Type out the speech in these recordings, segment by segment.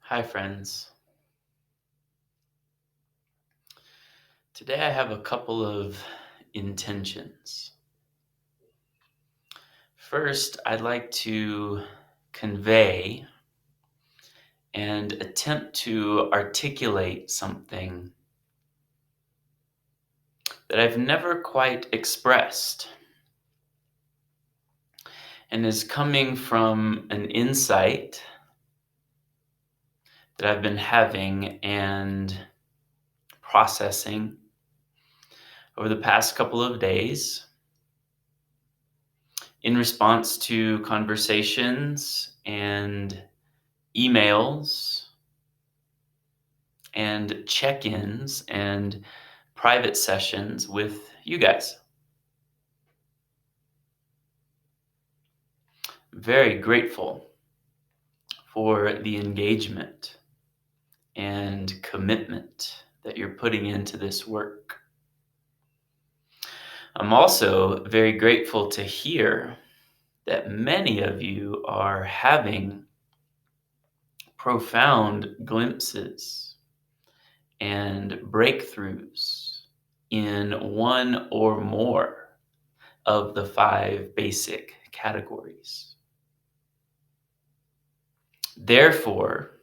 Hi, friends. Today I have a couple of intentions. First, I'd like to convey and attempt to articulate something that I've never quite expressed and is coming from an insight that I've been having and processing over the past couple of days in response to conversations and emails and check-ins and private sessions with you guys. Very grateful for the engagement and commitment that you're putting into this work. I'm also very grateful to hear that many of you are having profound glimpses and breakthroughs in one or more of the 5 basic categories. Therefore,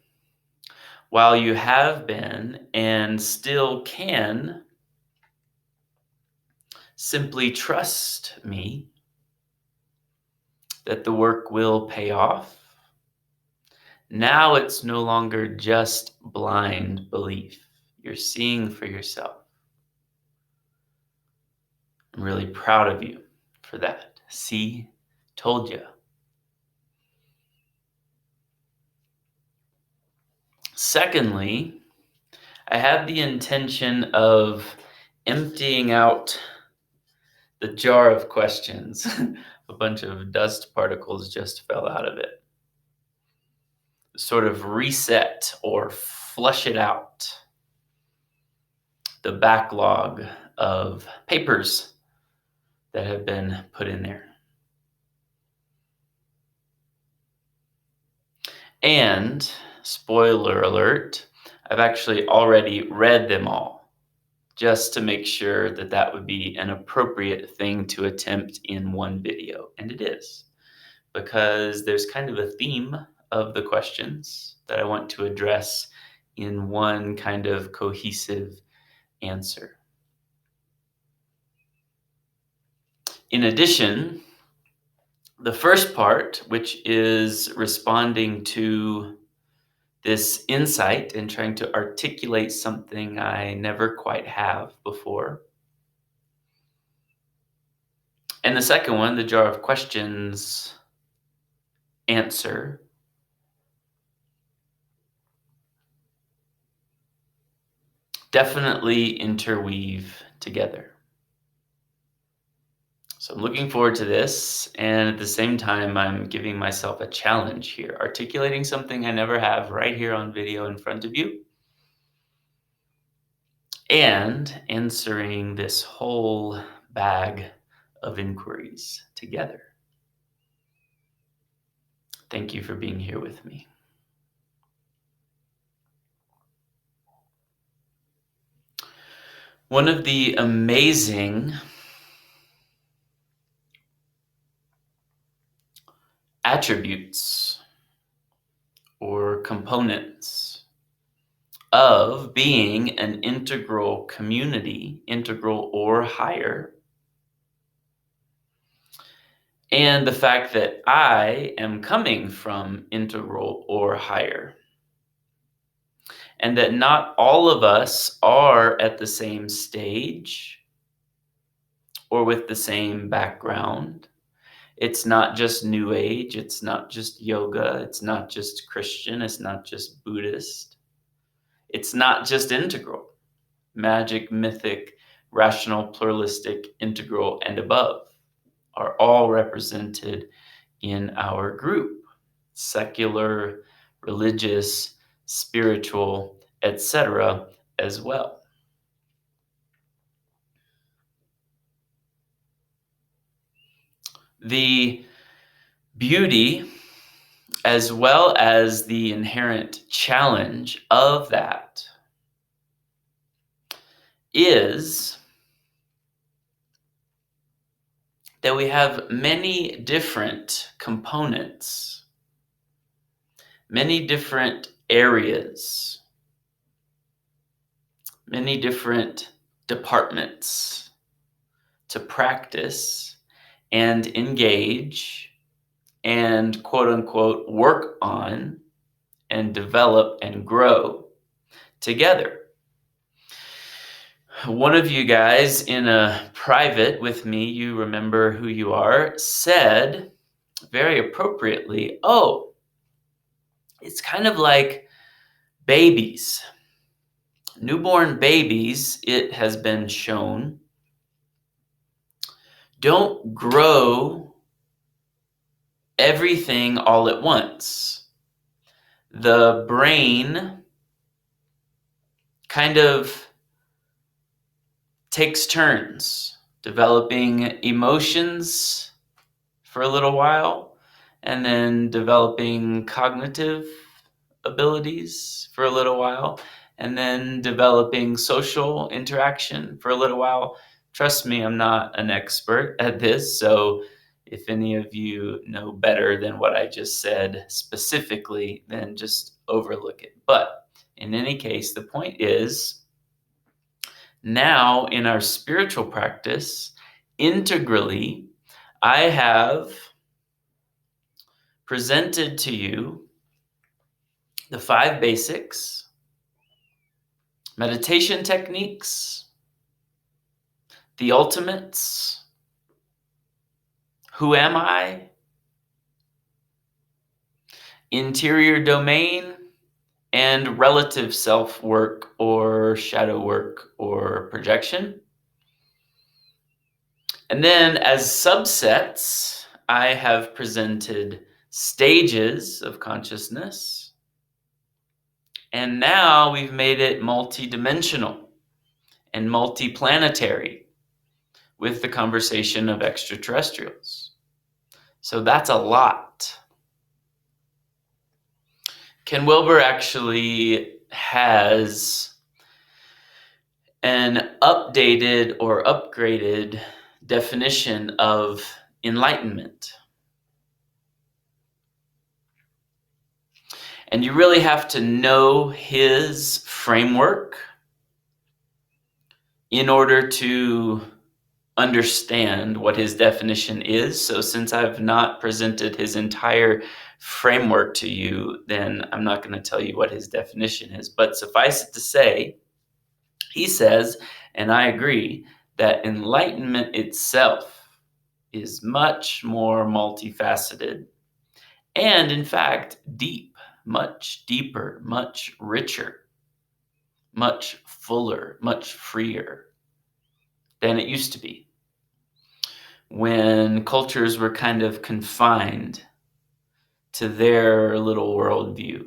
while you have been and still can simply trust me that the work will pay off, now it's no longer just blind belief. You're seeing for yourself. I'm really proud of you for that. See, told you. Secondly, I have the intention of emptying out the jar of questions. A bunch of dust particles just fell out of it. Sort of reset or flush it out. The backlog of papers that have been put in there. And, spoiler alert, I've actually already read them all, just to make sure that that would be an appropriate thing to attempt in one video. And it is, because there's kind of a theme of the questions that I want to address in one kind of cohesive answer. In addition, the first part, which is responding to this insight and trying to articulate something I never quite have before. And the second one, the jar of questions answer, definitely interweave together. So I'm looking forward to this, and at the same time, I'm giving myself a challenge here, articulating something I never have right here on video in front of you, and answering this whole bag of inquiries together. Thank you for being here with me. One of the amazing attributes or components of being an integral community, integral or higher, and the fact that I am coming from integral or higher, and that not all of us are at the same stage or with the same background. It's not just New Age, it's not just yoga, it's not just Christian, it's not just Buddhist. It's not just integral, magic, mythic, rational, pluralistic, integral, and above are all represented in our group. Secular, religious, spiritual, etc. as well. The beauty as well as the inherent challenge of that, is that we have many different components, many different areas, many different departments to practice and engage and quote unquote work on and develop and grow together. One of you guys in a private with me, you remember who you are, said very appropriately, oh, it's kind of like babies. Newborn babies, it has been shown, don't grow everything all at once. The brain kind of takes turns developing emotions for a little while, and then developing cognitive abilities for a little while, and then developing social interaction for a little while. Trust me, I'm not an expert at this, so if any of you know better than what I just said specifically, then just overlook it. But in any case, the point is, now in our spiritual practice, integrally, I have presented to you the 5 basics, meditation techniques, the ultimates, who am I, interior domain, and relative self work or shadow work or projection. And then as subsets, I have presented stages of consciousness. And now we've made it multidimensional and multiplanetary with the conversation of extraterrestrials. So that's a lot. Ken Wilber actually has an updated or upgraded definition of enlightenment. And you really have to know his framework in order to understand what his definition is. So since I've not presented his entire framework to you, then I'm not going to tell you what his definition is. But suffice it to say, he says, and I agree, that enlightenment itself is much more multifaceted and, in fact, deep, much deeper, much richer, much fuller, much freer than it used to be, when cultures were kind of confined to their little worldview.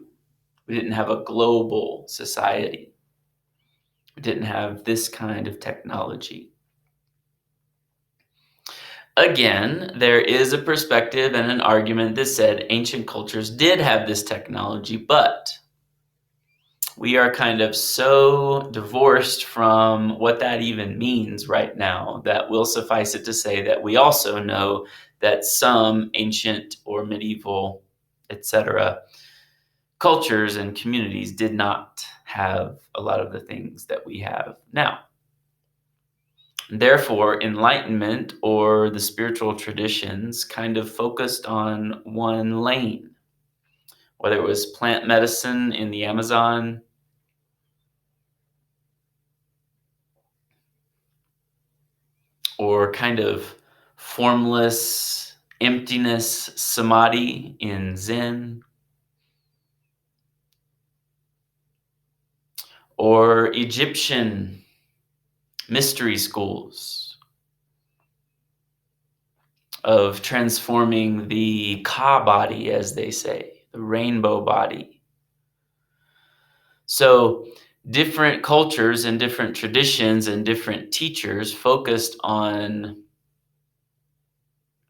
We didn't have a global society. We didn't have this kind of technology. Again, there is a perspective and an argument that said ancient cultures did have this technology, but we are kind of so divorced from what that even means right now that will suffice it to say that we also know that some ancient or medieval, etc., cultures and communities did not have a lot of the things that we have now. Therefore, enlightenment or the spiritual traditions kind of focused on one lane, whether it was plant medicine in the Amazon, or kind of formless emptiness samadhi in Zen, or Egyptian mystery schools of transforming the Ka body, as they say, the rainbow body. So different cultures and different traditions and different teachers focused on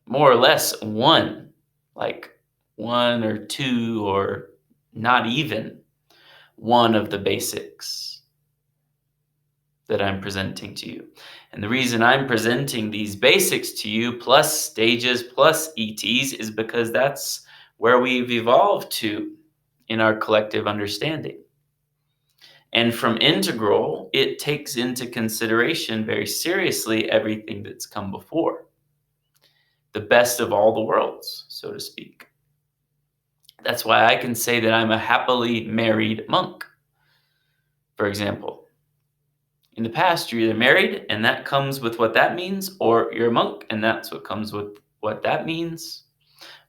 more or less one, like one or two or not even one of the basics that I'm presenting to you. And the reason I'm presenting these basics to you, plus stages, plus ETs, is because that's where we've evolved to in our collective understanding. And from integral, it takes into consideration very seriously everything that's come before. The best of all the worlds, so to speak. That's why I can say that I'm a happily married monk, for example. In the past, you're either married, and that comes with what that means, or you're a monk, and that's what comes with what that means,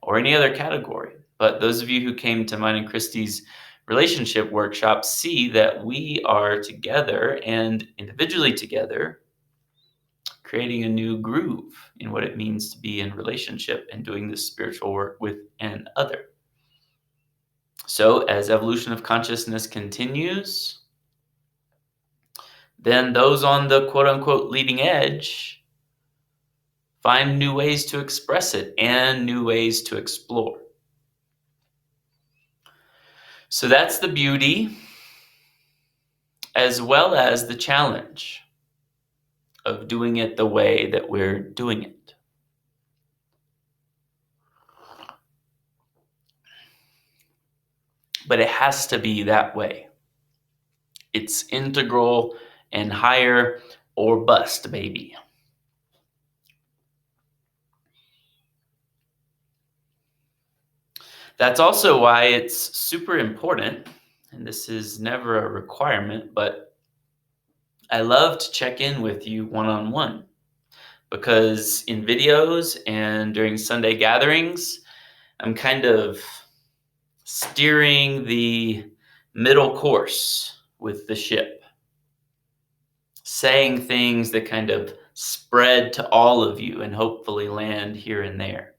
or any other category. But those of you who came to mine and Christie's relationship workshop see that we are together and individually together, creating a new groove in what it means to be in relationship and doing this spiritual work with an other. So as evolution of consciousness continues, then those on the quote-unquote leading edge find new ways to express it and new ways to explore. So that's the beauty as well as the challenge of doing it the way that we're doing it. But it has to be that way. It's integral and higher or bust, baby. That's also why it's super important, and this is never a requirement, but I love to check in with you one-on-one, because in videos and during Sunday gatherings, I'm kind of steering the middle course with the ship, saying things that kind of spread to all of you and hopefully land here and there.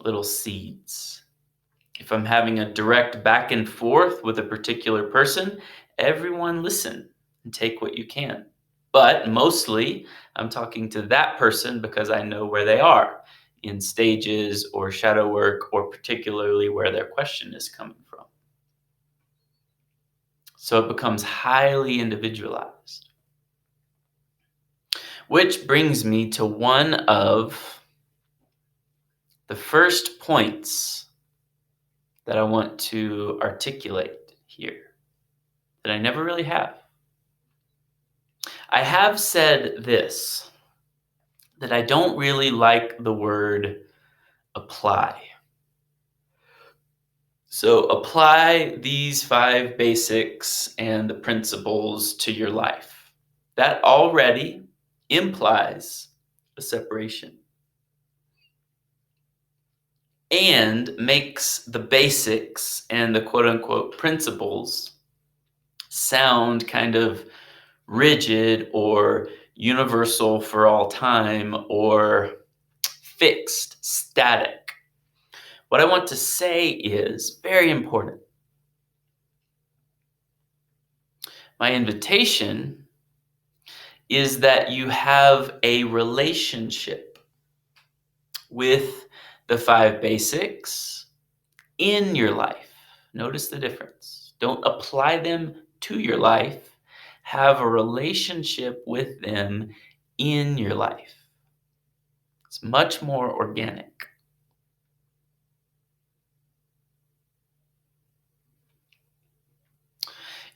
Little seeds. If I'm having a direct back and forth with a particular person, everyone listen and take what you can. But mostly, I'm talking to that person because I know where they are in stages or shadow work, or particularly where their question is coming from. So it becomes highly individualized. Which brings me to one of the first points that I want to articulate here that I never really have. I have said this, that I don't really like the word apply. So apply these 5 basics and the principles to your life. That already implies a separation and makes the basics and the quote-unquote principles sound kind of rigid or universal for all time or fixed, static. What I want to say is very important. My invitation is that you have a relationship with the 5 basics in your life. Notice the difference. Don't apply them to your life. Have a relationship with them in your life. It's much more organic.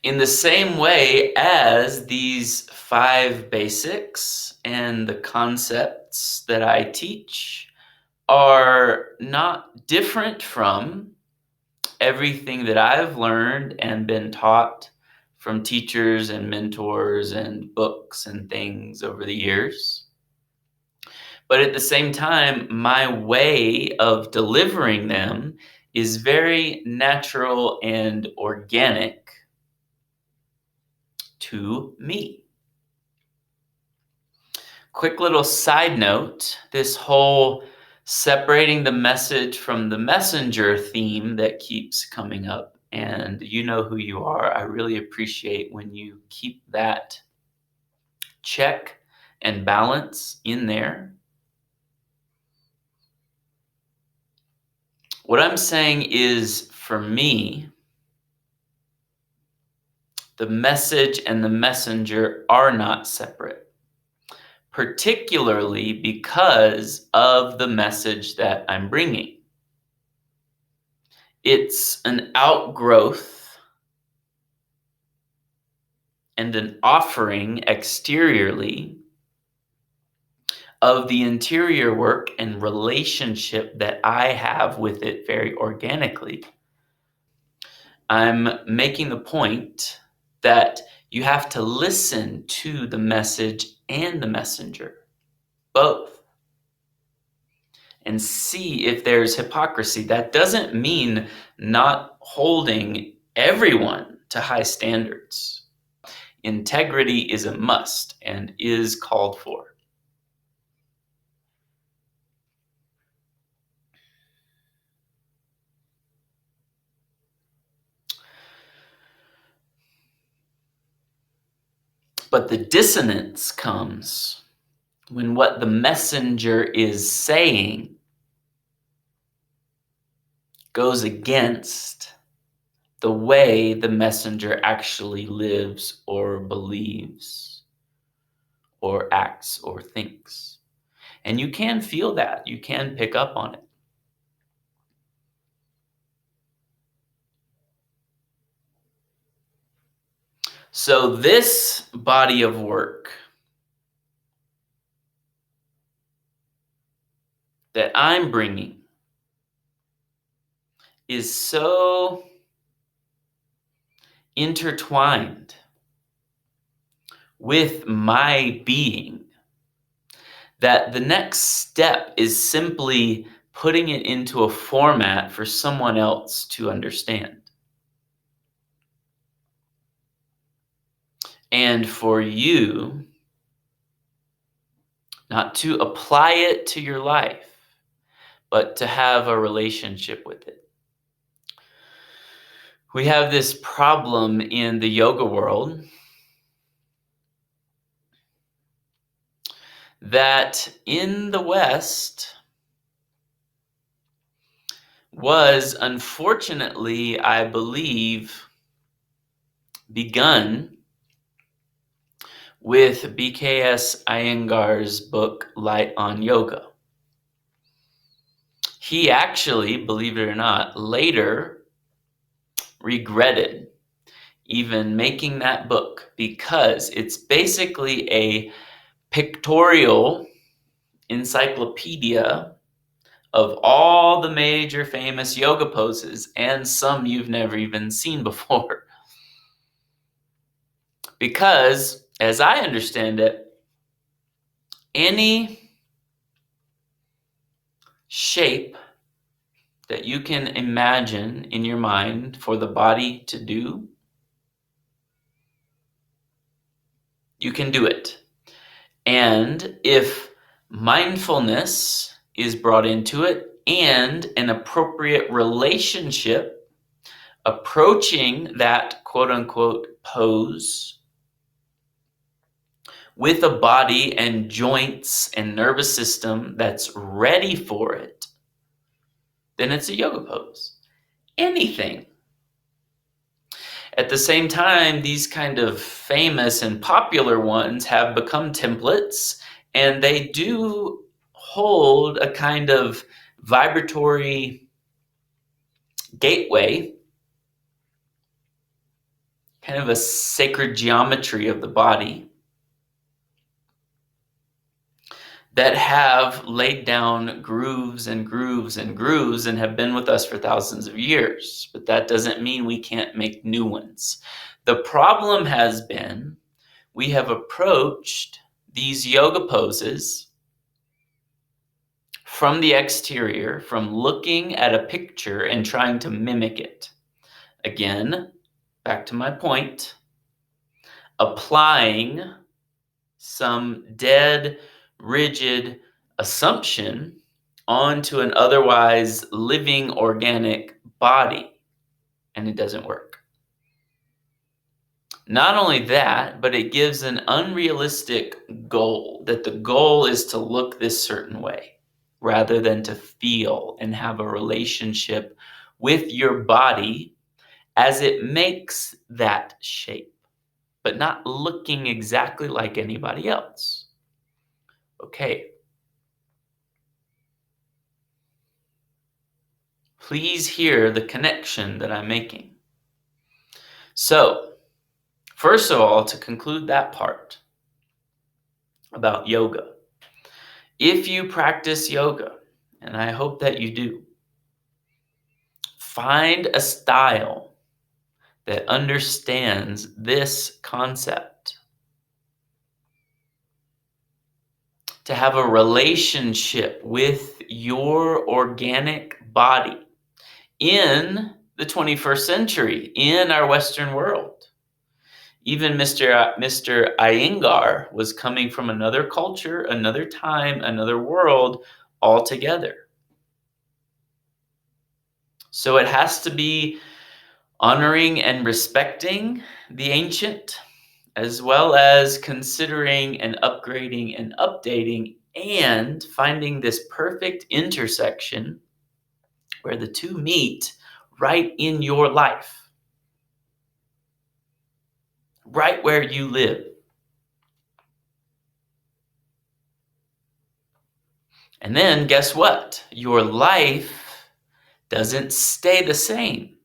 In the same way as these 5 basics and the concepts that I teach are not different from everything that I've learned and been taught from teachers and mentors and books and things over the years. But at the same time, my way of delivering them is very natural and organic to me. Quick little side note, this whole separating the message from the messenger theme that keeps coming up, and you know who you are. I really appreciate when you keep that check and balance in there. What I'm saying is, for me, the message and the messenger are not separate, particularly because of the message that I'm bringing. It's an outgrowth and an offering exteriorly of the interior work and relationship that I have with it very organically. I'm making the point that you have to listen to the message and the messenger, both, and see if there's hypocrisy. That doesn't mean not holding everyone to high standards. Integrity is a must and is called for. But the dissonance comes when what the messenger is saying goes against the way the messenger actually lives or believes or acts or thinks. And you can feel that. You can pick up on it. So this body of work that I'm bringing is so intertwined with my being that the next step is simply putting it into a format for someone else to understand. And for you not to apply it to your life, but to have a relationship with it. We have this problem in the yoga world that in the West was unfortunately, I believe, begun with BKS Iyengar's book, Light on Yoga. He actually, believe it or not, later regretted even making that book because it's basically a pictorial encyclopedia of all the major famous yoga poses and some you've never even seen before. Because, as I understand it, any shape that you can imagine in your mind for the body to do, you can do it. And if mindfulness is brought into it and an appropriate relationship approaching that quote unquote pose with a body and joints and nervous system that's ready for it, then it's a yoga pose. Anything. At the same time, these kind of famous and popular ones have become templates, and they do hold a kind of vibratory gateway, kind of a sacred geometry of the body that have laid down grooves and grooves and grooves and have been with us for thousands of years. But that doesn't mean we can't make new ones. The problem has been we have approached these yoga poses from the exterior, from looking at a picture and trying to mimic it. Again, back to my point, applying some dead, rigid assumption onto an otherwise living organic body, and it doesn't work. Not only that, but it gives an unrealistic goal, that the goal is to look this certain way, rather than to feel and have a relationship with your body as it makes that shape, but not looking exactly like anybody else. Okay. Please hear the connection that I'm making. So, first of all, to conclude that part about yoga, if you practice yoga, and I hope that you do, find a style that understands this concept. To have a relationship with your organic body in the 21st century, in our Western world. Even Mr. Iyengar was coming from another culture, another time, another world altogether. So it has to be honoring and respecting the ancient, as well as considering and upgrading and updating and finding this perfect intersection where the two meet right in your life, right where you live. And then guess what? Your life doesn't stay the same.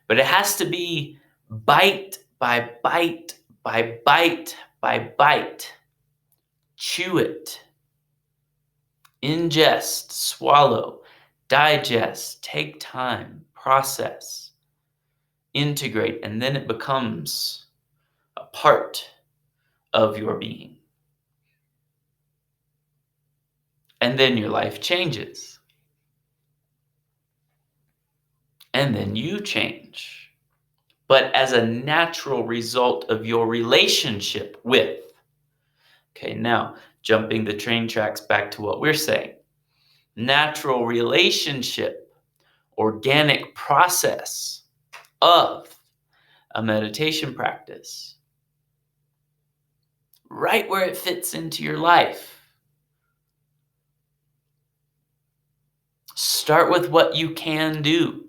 But it has to be bite by bite by bite by bite. Chew it. Ingest, swallow, digest, take time, process, integrate, and then it becomes a part of your being. And then your life changes. And then you change. But as a natural result of your relationship with. Okay, now jumping the train tracks back to what we're saying. Natural relationship, organic process of a meditation practice. Right where it fits into your life. Start with what you can do,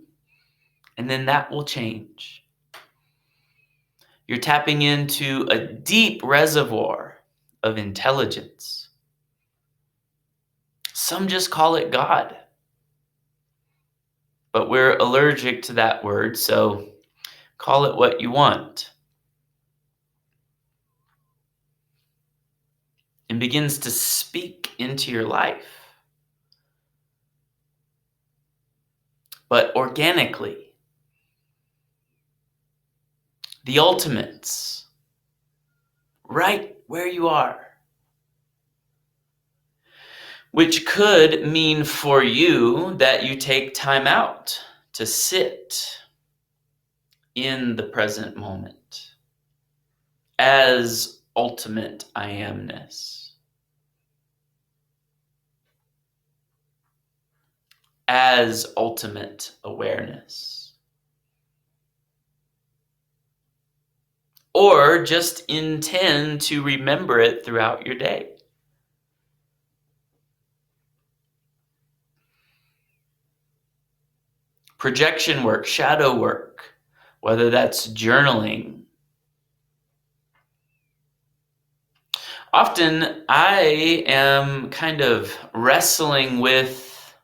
and then that will change. You're tapping into a deep reservoir of intelligence. Some just call it God, but we're allergic to that word, so call it what you want. And begins to speak into your life. But organically. The ultimates. Right where you are. Which could mean for you that you take time out to sit in the present moment as ultimate I amness, as ultimate awareness, or just intend to remember it throughout your day. Projection work, shadow work, whether that's journaling. Often I am kind of wrestling with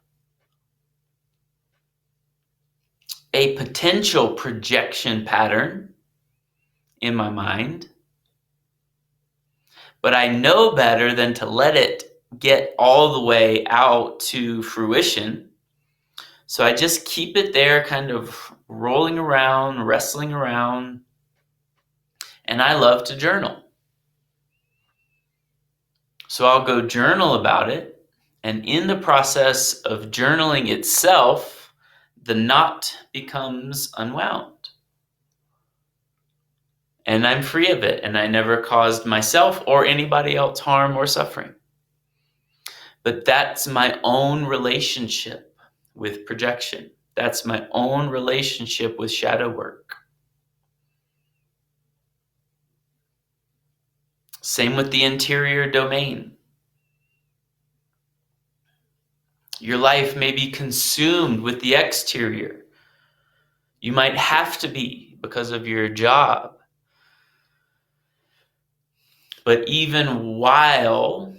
a potential projection pattern in my mind, but I know better than to let it get all the way out to fruition. So I just keep it there, kind of rolling around, wrestling around, and I love to journal. So I'll go journal about it, and in the process of journaling itself, the knot becomes unwound. And I'm free of it, and I never caused myself or anybody else harm or suffering. But that's my own relationship with projection. That's my own relationship with shadow work. Same with the interior domain. Your life may be consumed with the exterior. You might have to be because of your job. But even while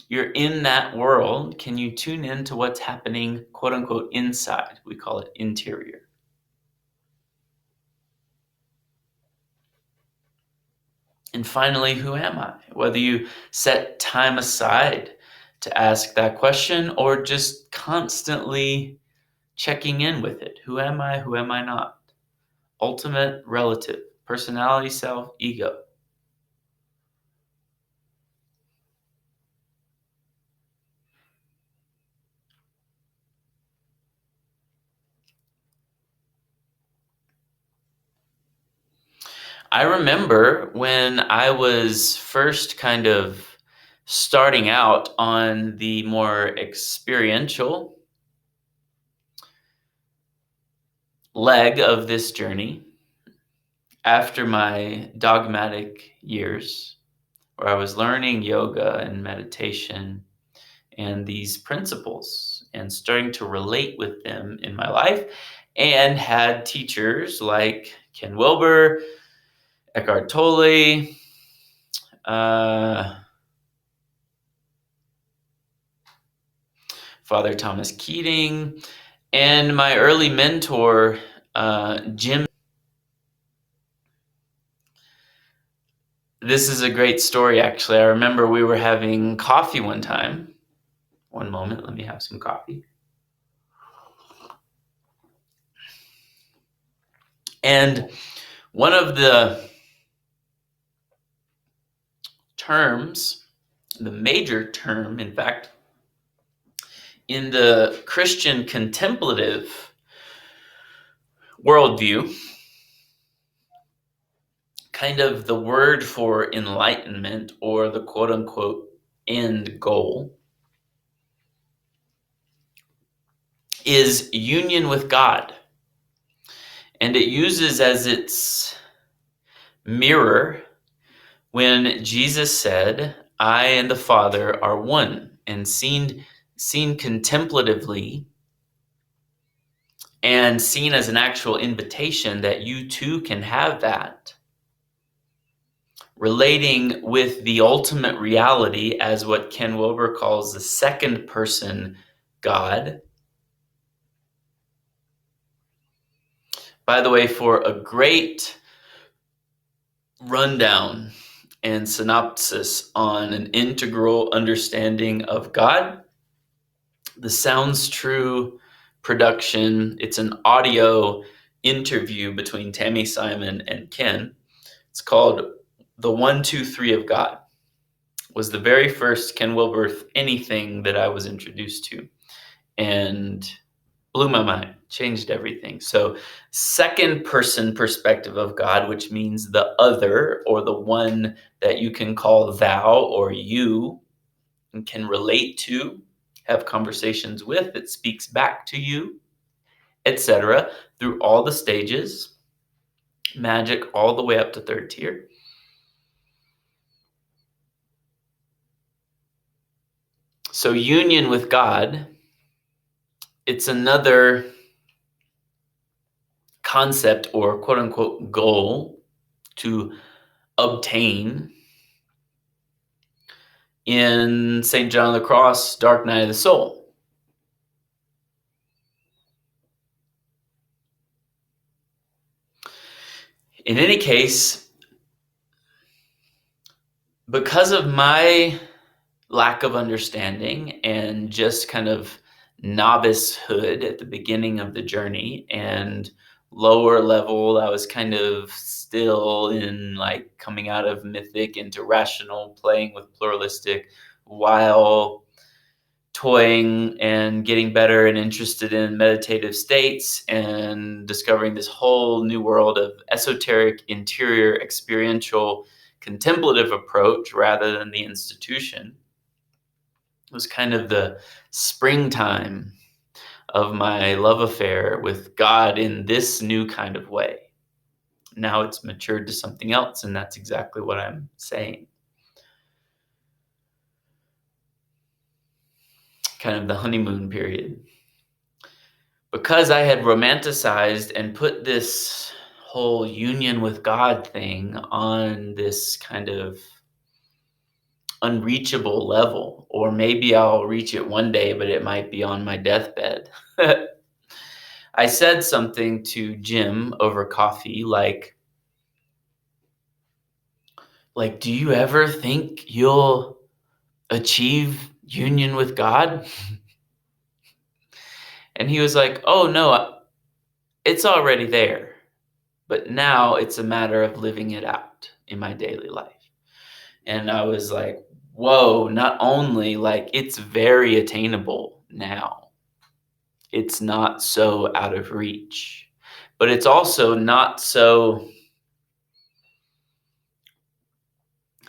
you're in that world, can you tune into what's happening, quote unquote, inside? We call it interior. And finally, who am I? Whether you set time aside to ask that question or just constantly checking in with it. Who am I? Who am I not? Ultimate, relative, personality, self, ego. I remember when I was first kind of starting out on the more experiential leg of this journey after my dogmatic years, where I was learning yoga and meditation and these principles and starting to relate with them in my life, and had teachers like Ken Wilber, Eckhart Tolle, Father Thomas Keating, and my early mentor, Jim. This is a great story, actually. I remember we were having coffee one time. One moment, let me have some coffee. And one of the terms, the major term, in fact, in the Christian contemplative worldview, kind of the word for enlightenment or the quote unquote end goal is union with God. And it uses as its mirror when Jesus said, I and the Father are one, and seen contemplatively and seen as an actual invitation that you too can have that. Relating with the ultimate reality as what Ken Wilber calls the second person God. By the way, for a great rundown and synopsis on an integral understanding of God, the Sounds True production, it's an audio interview between Tammy Simon and Ken. It's called The 1, 2, 3 of God. Was the very first Ken Wilber anything that I was introduced to, and blew my mind, changed everything. So second person perspective of God, which means the other or the one that you can call thou or you and can relate to, have conversations with, that speaks back to you, etc., through all the stages, magic all the way up to third tier. So union with God, it's another concept or quote unquote goal to obtain in St. John of the Cross, Dark Night of the Soul. In any case, because of my lack of understanding and just kind of novicehood at the beginning of the journey and lower level, I was kind of still in like coming out of mythic into rational, playing with pluralistic, while toying and getting better and interested in meditative states and discovering this whole new world of esoteric, interior, experiential, contemplative approach rather than the institution. It was kind of the springtime of my love affair with God in this new kind of way. Now it's matured to something else, and that's exactly what I'm saying. kind of the honeymoon period. Because I had romanticized and put this whole union with God thing on this kind of unreachable level, or maybe I'll reach it one day, but it might be on my deathbed. I said something to Jim over coffee like, do you ever think you'll achieve union with God? And he was like, oh no, it's already there. But now it's a matter of living it out in my daily life. And I was like, whoa, not only like it's very attainable now, it's not so out of reach, but it's also not so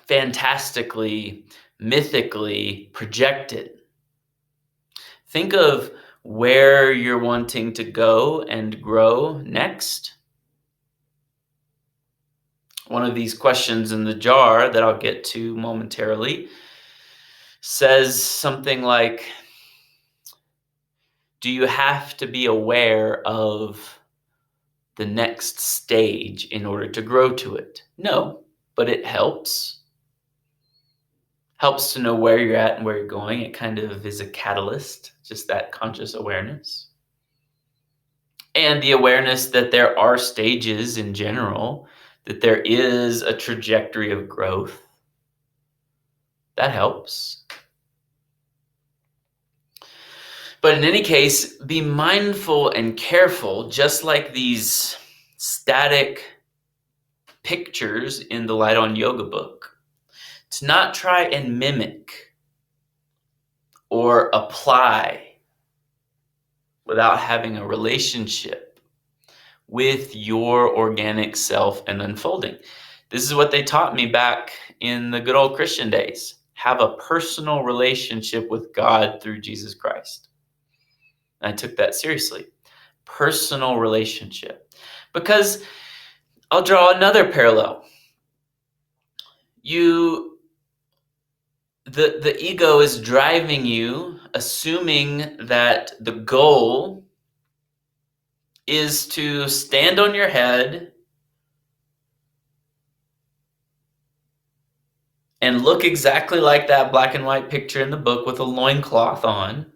fantastically, mythically projected. Think of where you're wanting to go and grow next. One of these questions in the jar that I'll get to momentarily says something like, do you have to be aware of the next stage in order to grow to it? No, but it helps. Helps to know where you're at and where you're going. It kind of is a catalyst, just that conscious awareness. And the awareness that there are stages in general, that there is a trajectory of growth. That helps. But in any case, be mindful and careful, just like these static pictures in the Light on Yoga book, to not try and mimic or apply without having a relationship with your organic self and unfolding. This is what they taught me back in the good old Christian days. Have a personal relationship with God through Jesus Christ. And I took that seriously. Personal relationship. Because I'll draw another parallel. The ego is driving you, assuming that the goal is to stand on your head and look exactly like that black and white picture in the book with a loincloth on.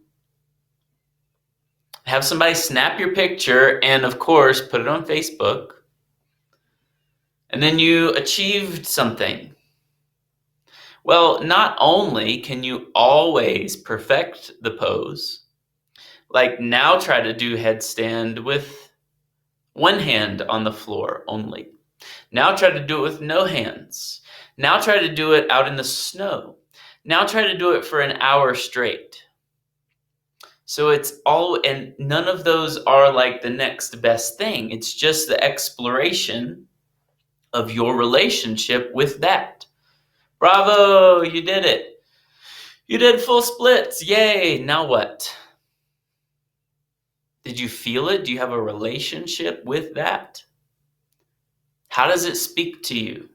Have somebody snap your picture and, of course, put it on Facebook. And then you achieved something. Well, not only can you always perfect the pose, like now try to do headstand with one hand on the floor only. Now try to do it with no hands. Now try to do it out in the snow. Now try to do it for an hour straight. So it's all, and none of those are like the next best thing. It's just the exploration of your relationship with that. Bravo, you did it. You did full splits. Yay. Now what? Did you feel it? Do you have a relationship with that? How does it speak to you?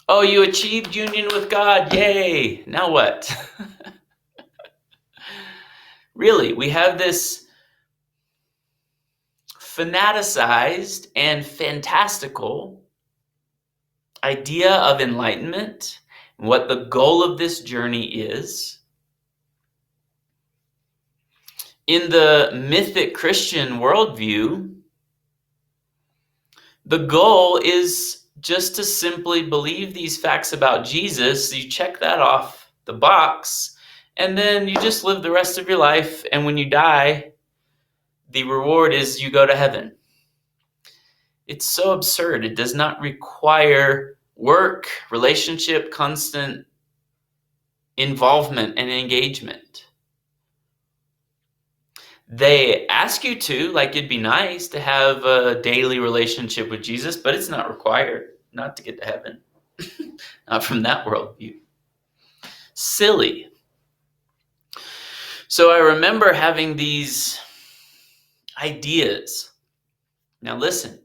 Oh, you achieved union with God. Yay. Now what? Really, we have this fanaticized and fantastical idea of enlightenment, what the goal of this journey is. In the mythic Christian worldview, the goal is just to simply believe these facts about Jesus. You check that off the box, and then you just live the rest of your life. And when you die, the reward is you go to heaven. It's so absurd. It does not require work, relationship, constant involvement, and engagement. They ask you to, like it'd be nice to have a daily relationship with Jesus, but it's not required, not to get to heaven. Not from that worldview. Silly. So I remember having these ideas. Now listen,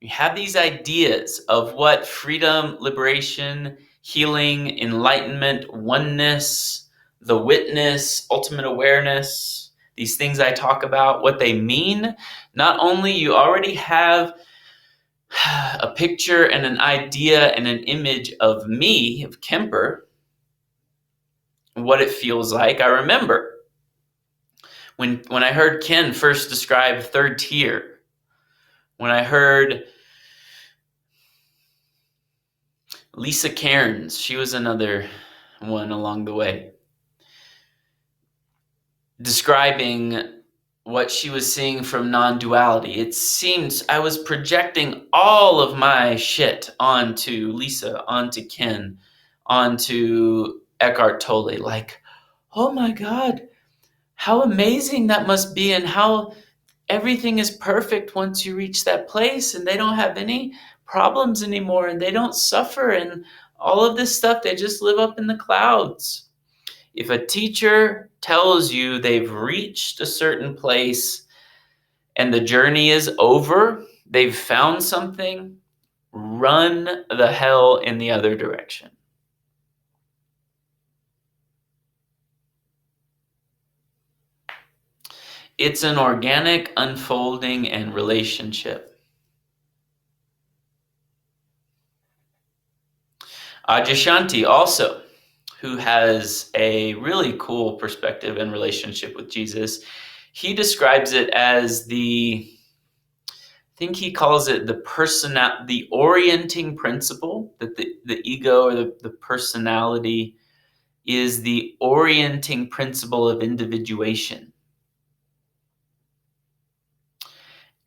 you have these ideas of what freedom, liberation, healing, enlightenment, oneness, the witness, ultimate awareness, these things I talk about, what they mean, not only you already have a picture and an idea and an image of me, of Kemper, what it feels like. I remember when I heard Ken first describe third tier, when I heard Lisa Cairns, she was another one along the way, describing what she was seeing from non-duality. It seemed I was projecting all of my shit onto Lisa, onto Ken, onto Eckhart Tolle. Like, oh my God, how amazing that must be, and how everything is perfect once you reach that place, and they don't have any problems anymore, and they don't suffer, and all of this stuff, they just live up in the clouds. If a teacher tells you they've reached a certain place and the journey is over, they've found something, run the hell in the other direction. It's an organic unfolding and relationship. Adyashanti also, who has a really cool perspective and relationship with Jesus, he describes it as I think he calls it the orienting principle, that the ego or the personality is the orienting principle of individuation.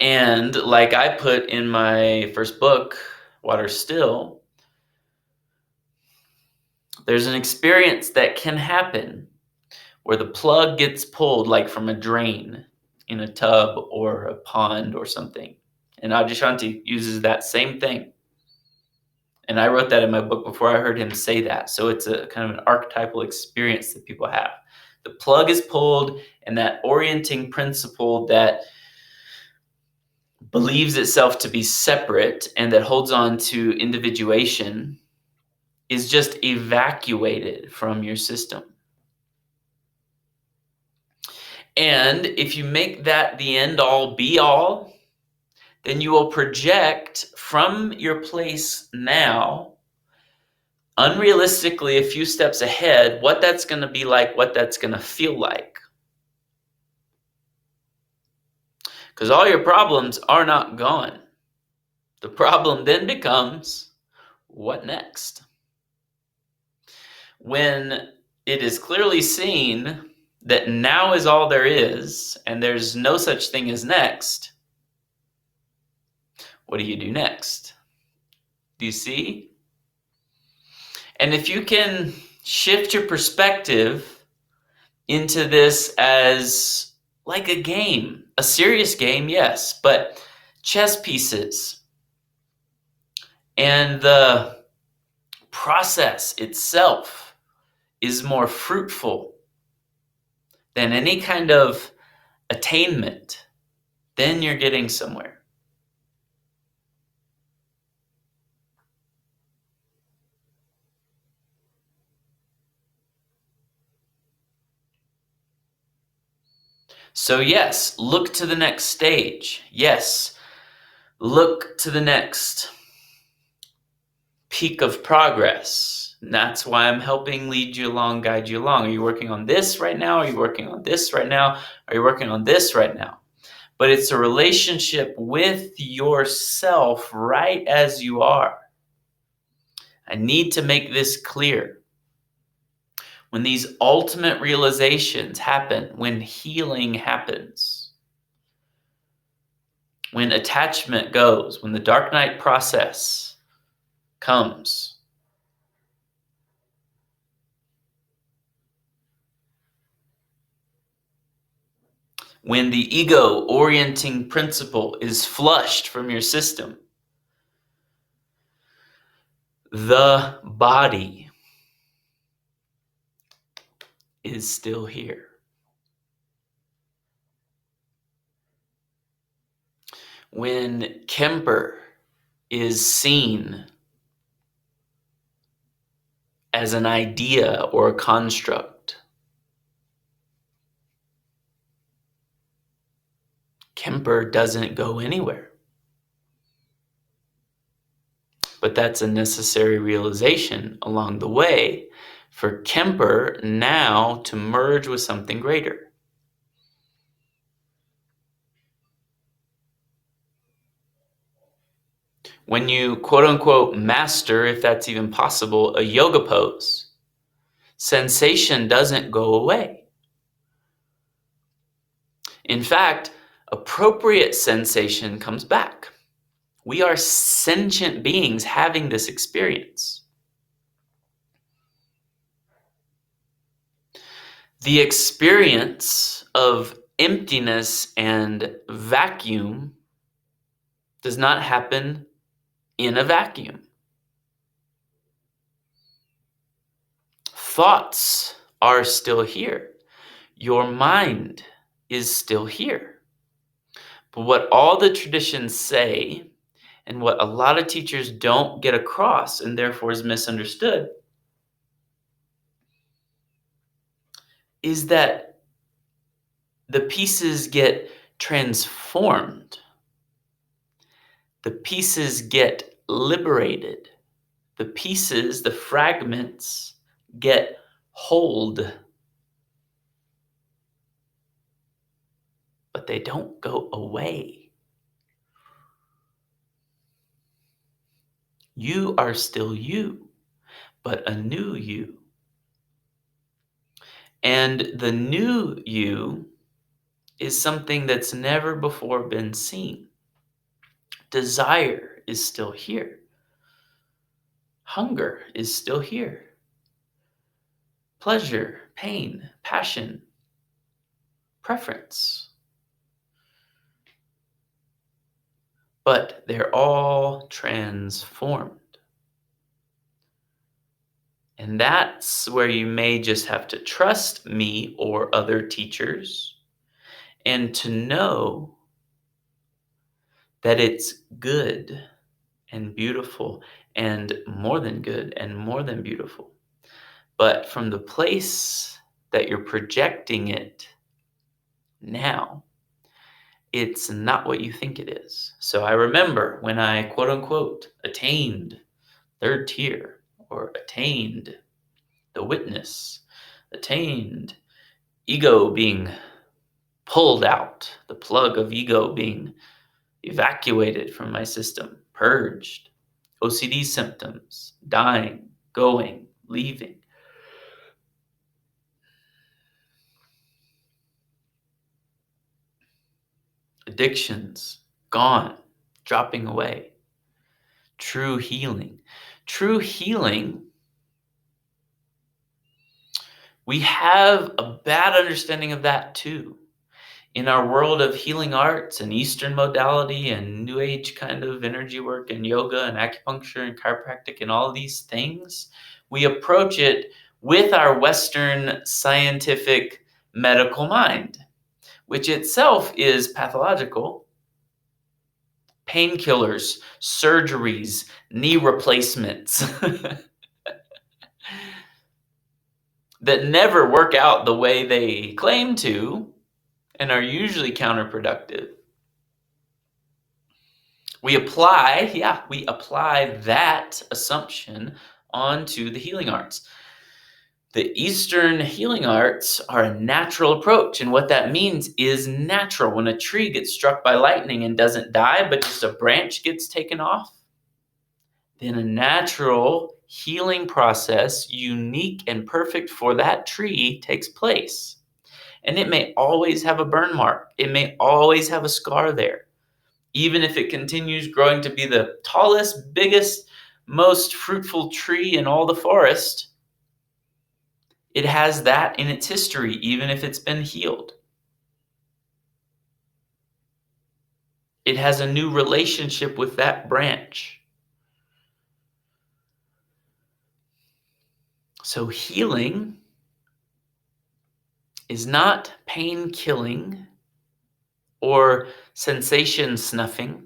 And like I put in my first book, Water Still, there's an experience that can happen where the plug gets pulled, like from a drain in a tub or a pond or something. And Adyashanti uses that same thing. And I wrote that in my book before I heard him say that. So it's a kind of an archetypal experience that people have. The plug is pulled, and that orienting principle that believes itself to be separate and that holds on to individuation is just evacuated from your system. And if you make that the end all be all, then you will project from your place now, unrealistically a few steps ahead, what that's going to be like, what that's going to feel like. Because all your problems are not gone. The problem then becomes, what next? When it is clearly seen that now is all there is, and there's no such thing as next, what do you do next? Do you see? And if you can shift your perspective into this as like a game, a serious game, yes, but chess pieces, and the process itself is more fruitful than any kind of attainment, then you're getting somewhere. So yes, look to the next stage. Yes, look to the next peak of progress. And that's why I'm helping lead you along, guide you along. Are you working on this right now? Are you working on this right now? Are you working on this right now? But it's a relationship with yourself right as you are. I need to make this clear. When these ultimate realizations happen, when healing happens, when attachment goes, when the dark night process comes, when the ego orienting principle is flushed from your system, the body is still here. When Kemper is seen as an idea or a construct, Kemper doesn't go anywhere. But that's a necessary realization along the way for Kemper now to merge with something greater. When you quote unquote master, if that's even possible, a yoga pose, sensation doesn't go away. In fact, appropriate sensation comes back. We are sentient beings having this experience. The experience of emptiness and vacuum does not happen in a vacuum. Thoughts are still here. Your mind is still here. But what all the traditions say, and what a lot of teachers don't get across and therefore is misunderstood, is that the pieces get transformed. The pieces get liberated. The pieces, the fragments, get hold. But they don't go away. You are still you, but a new you. And the new you is something that's never before been seen. Desire is still here. Hunger is still here. Pleasure, pain, passion, preference. But they're all transformed. And that's where you may just have to trust me or other teachers and to know that it's good and beautiful and more than good and more than beautiful. But from the place that you're projecting it now, it's not what you think it is. So I remember when I quote unquote attained third tier or attained the witness, attained ego being pulled out, the plug of ego being evacuated from my system, purged, OCD symptoms, dying, going, leaving. Addictions, gone, dropping away. True healing. True healing, we have a bad understanding of that too. In our world of healing arts and Eastern modality and New Age kind of energy work and yoga and acupuncture and chiropractic and all these things, we approach it with our Western scientific medical mind, which itself is pathological. Painkillers, surgeries, knee replacements that never work out the way they claim to and are usually counterproductive. We apply that assumption onto the healing arts. The Eastern healing arts are a natural approach, and what that means is natural. When a tree gets struck by lightning and doesn't die, but just a branch gets taken off, then a natural healing process, unique and perfect for that tree, takes place. And it may always have a burn mark. It may always have a scar there. Even if it continues growing to be the tallest, biggest, most fruitful tree in all the forest, it has that in its history, even if it's been healed. It has a new relationship with that branch. So healing is not pain killing or sensation snuffing.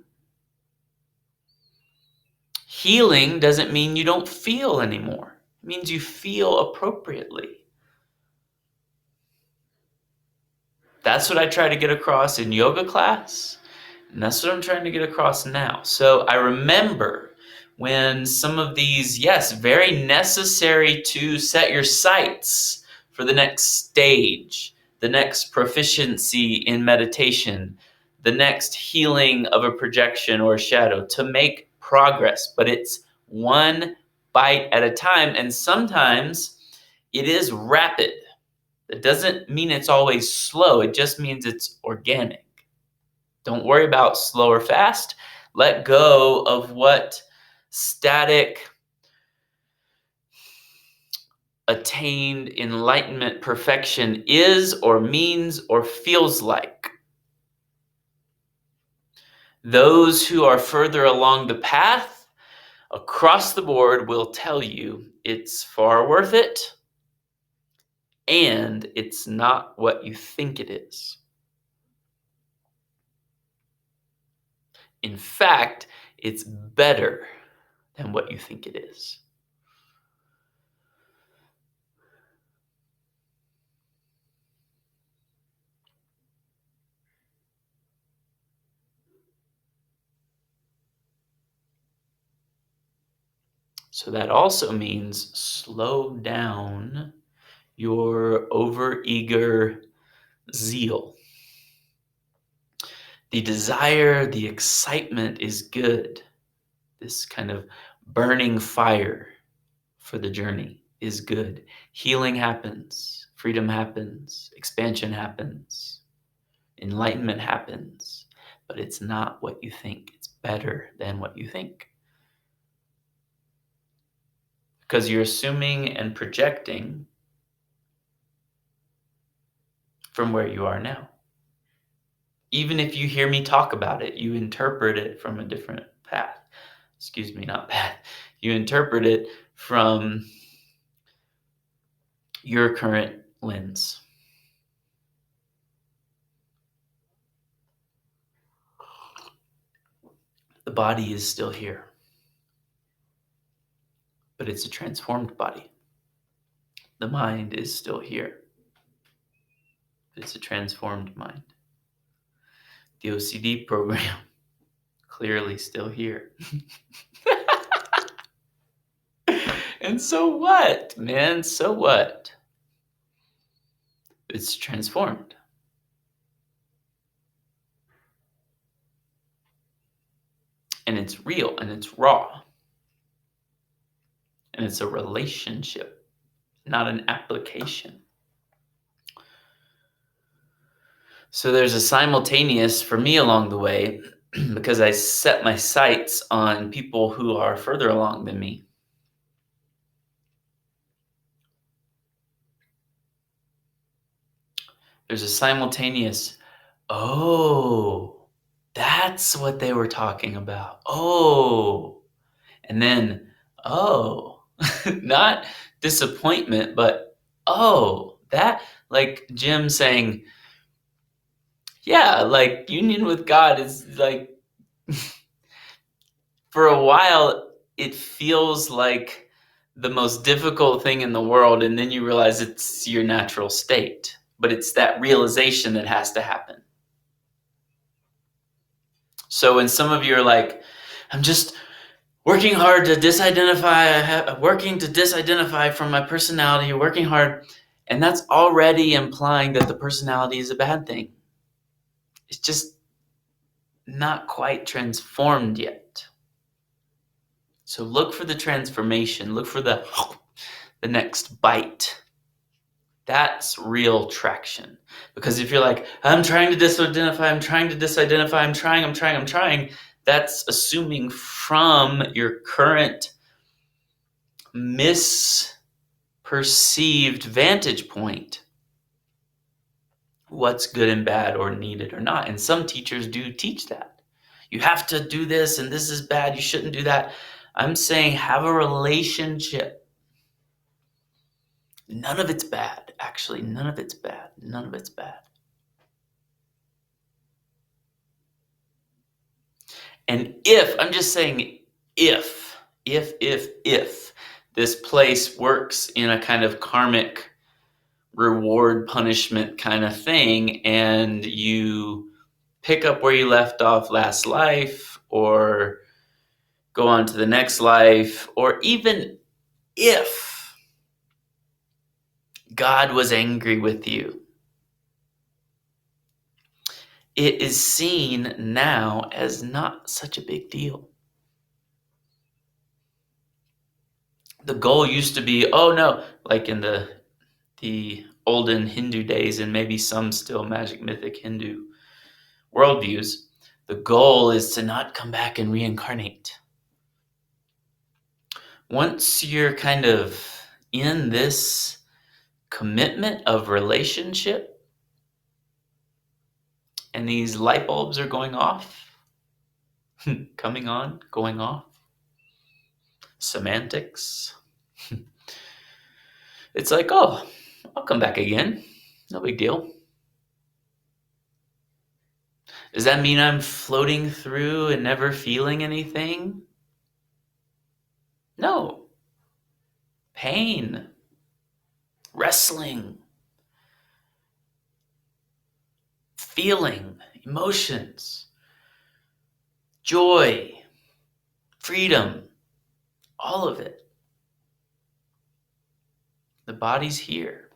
Healing doesn't mean you don't feel anymore. It means you feel appropriately. That's what I try to get across in yoga class. And that's what I'm trying to get across now. So I remember when some of these, yes, very necessary to set your sights for the next stage, the next proficiency in meditation, the next healing of a projection or a shadow, to make progress. But it's one bite at a time. And sometimes it is rapid. It doesn't mean it's always slow. It just means it's organic. Don't worry about slow or fast. Let go of what static, attained enlightenment perfection is or means or feels like. Those who are further along the path across the board will tell you it's far worth it and it's not what you think it is. In fact, it's better than what you think it is. So that also means slow down your overeager zeal. The desire, the excitement is good. This kind of burning fire for the journey is good. Healing happens, freedom happens, expansion happens, enlightenment happens, but it's not what you think. It's better than what you think. Because you're assuming and projecting from where you are now. Even if you hear me talk about it, you interpret it from a different path. Excuse me, not path. You interpret it from your current lens. The body is still here, but it's a transformed body. The mind is still here, but it's a transformed mind. The OCD program, clearly still here. And so what, man? So what? It's transformed. And it's real and it's raw. And it's a relationship, not an application. So there's a simultaneous for me along the way because I set my sights on people who are further along than me. There's a simultaneous, oh, that's what they were talking about. Oh, and then, oh, not disappointment, but oh, that, like Jim saying, yeah, like union with God is like, for a while, it feels like the most difficult thing in the world, and then you realize it's your natural state. But it's that realization that has to happen. So when some of you are like, I'm just working hard to disidentify from my personality, working hard, and that's already implying that the personality is a bad thing. It's just not quite transformed yet. So look for the transformation, look for the next bite. That's real traction. Because if you're like, I'm trying to disidentify, that's assuming from your current misperceived vantage point what's good and bad or needed or not. And some teachers do teach that. You have to do this and this is bad, you shouldn't do that. I'm saying have a relationship. None of it's bad. Actually, none of it's bad. None of it's bad. And I'm just saying if this place works in a kind of karmic reward punishment kind of thing, and you pick up where you left off last life, or go on to the next life, or even if God was angry with you, it is seen now as not such a big deal. The goal used to be, oh no, like in the olden Hindu days, and maybe some still magic mythic Hindu worldviews, the goal is to not come back and reincarnate. Once you're kind of in this commitment of relationship and these light bulbs are going off, coming on, going off, semantics, it's like, oh, I'll come back again. No big deal. Does that mean I'm floating through and never feeling anything? No. Pain, wrestling, feeling, emotions, joy, freedom, all of it. The body's here.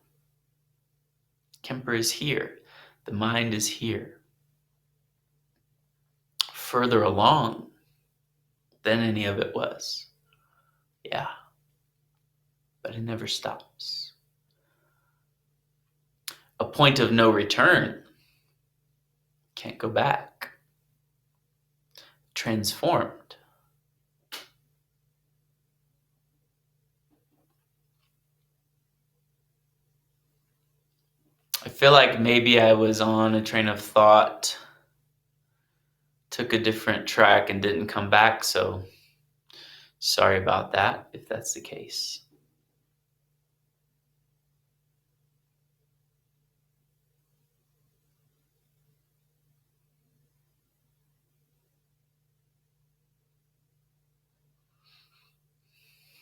Kemper is here. The mind is here. Further along than any of it was. Yeah. But it never stops. A point of no return. Can't go back. Transformed. I feel like maybe I was on a train of thought, took a different track and didn't come back, so sorry about that if that's the case.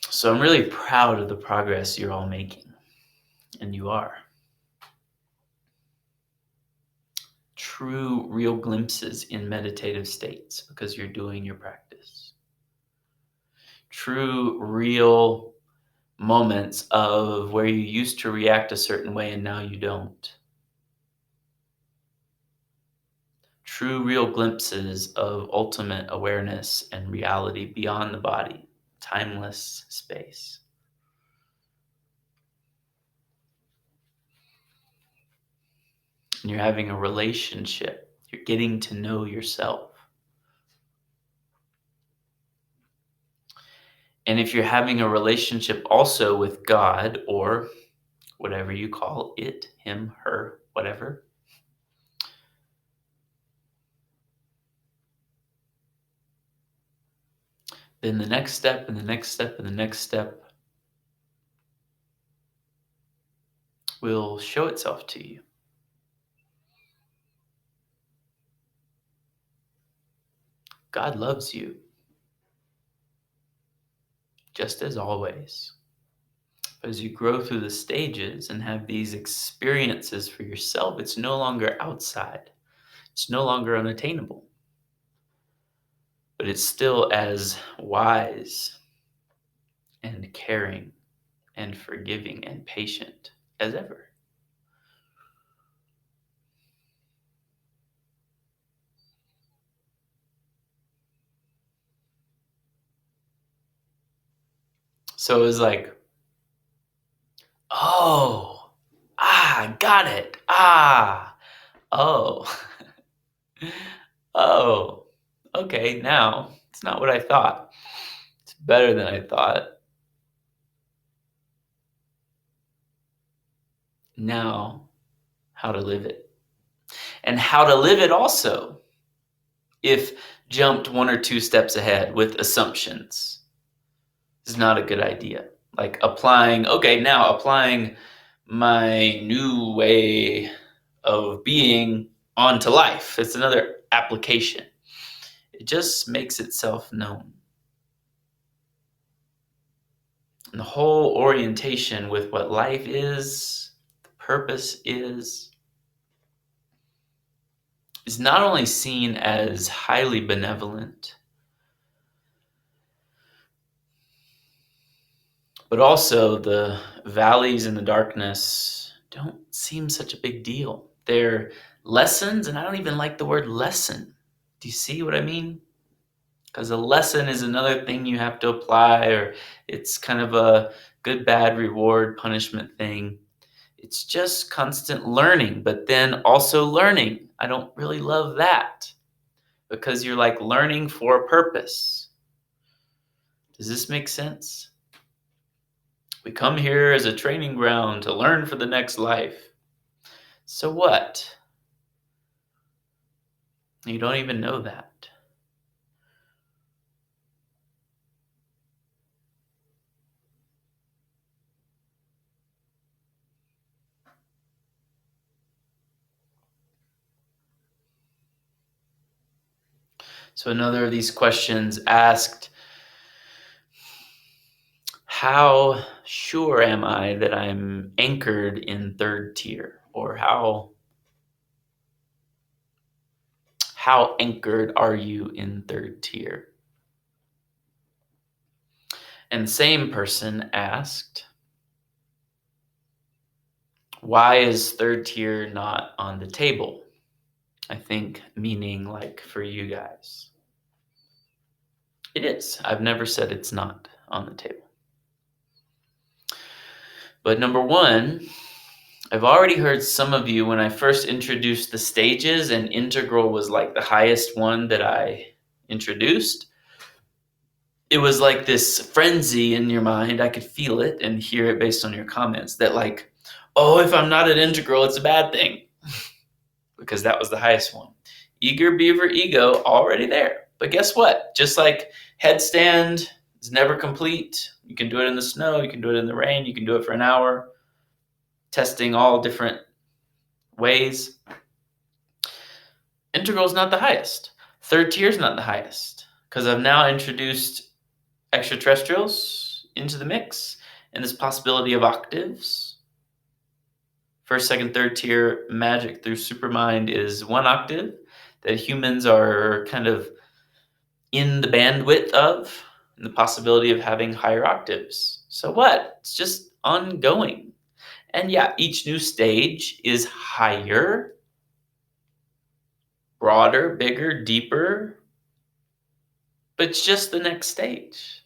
So I'm really proud of the progress you're all making, and you are. True, real glimpses in meditative states because you're doing your practice. True, real moments of where you used to react a certain way and now you don't. True, real glimpses of ultimate awareness and reality beyond the body, timeless space. And you're having a relationship. You're getting to know yourself. And if you're having a relationship also with God, or whatever you call it, him, her, whatever, then the next step and the next step and the next step will show itself to you. God loves you, just as always. But as you grow through the stages and have these experiences for yourself, it's no longer outside. It's no longer unattainable. But it's still as wise and caring and forgiving and patient as ever. So it was like, oh, got it. Oh, oh, okay, now it's not what I thought. It's better than I thought. Now, how to live it. And how to live it also, if jumped one or two steps ahead with assumptions, is not a good idea. Like applying my new way of being onto life. It's another application. It just makes itself known. And the whole orientation with what life is, the purpose is not only seen as highly benevolent, but also the valleys and the darkness don't seem such a big deal. They're lessons, and I don't even like the word lesson. Do you see what I mean? Because a lesson is another thing you have to apply, or it's kind of a good, bad, reward, punishment thing. It's just constant learning, but then also learning. I don't really love that because you're like learning for a purpose. Does this make sense? We come here as a training ground to learn for the next life. So what? You don't even know that. So another of these questions asked, how sure am I that I'm anchored in third tier? Or how anchored are you in third tier? And the same person asked, why is third tier not on the table? I think meaning like for you guys. It is. I've never said it's not on the table. But number one, I've already heard some of you when I first introduced the stages, and integral was like the highest one that I introduced. It was like this frenzy in your mind. I could feel it and hear it based on your comments that like, oh, if I'm not at integral, it's a bad thing. Because that was the highest one. Eager beaver ego already there. But guess what? Just like headstand is never complete. You can do it in the snow. You can do it in the rain. You can do it for an hour. Testing all different ways. Integral is not the highest. Third tier is not the highest. Because I've now introduced extraterrestrials into the mix and this possibility of octaves. First, second, third tier magic through supermind is one octave that humans are kind of in the bandwidth of, and the possibility of having higher octaves. So what? It's just ongoing. And yeah, each new stage is higher, broader, bigger, deeper, but it's just the next stage.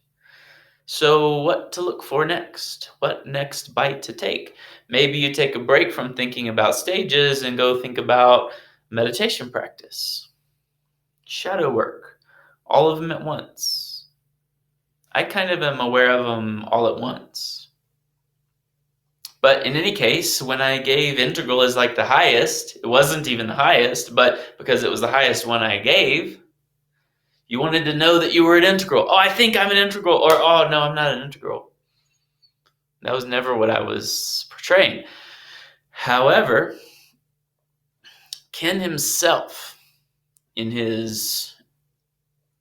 So what to look for next? What next bite to take? Maybe you take a break from thinking about stages and go think about meditation practice, shadow work, all of them at once. I kind of am aware of them all at once. But in any case, when I gave integral as like the highest, it wasn't even the highest, but because it was the highest one I gave, you wanted to know that you were an integral. Oh, I think I'm an integral, or oh, no, I'm not an integral. That was never what I was portraying. However, Ken himself, in his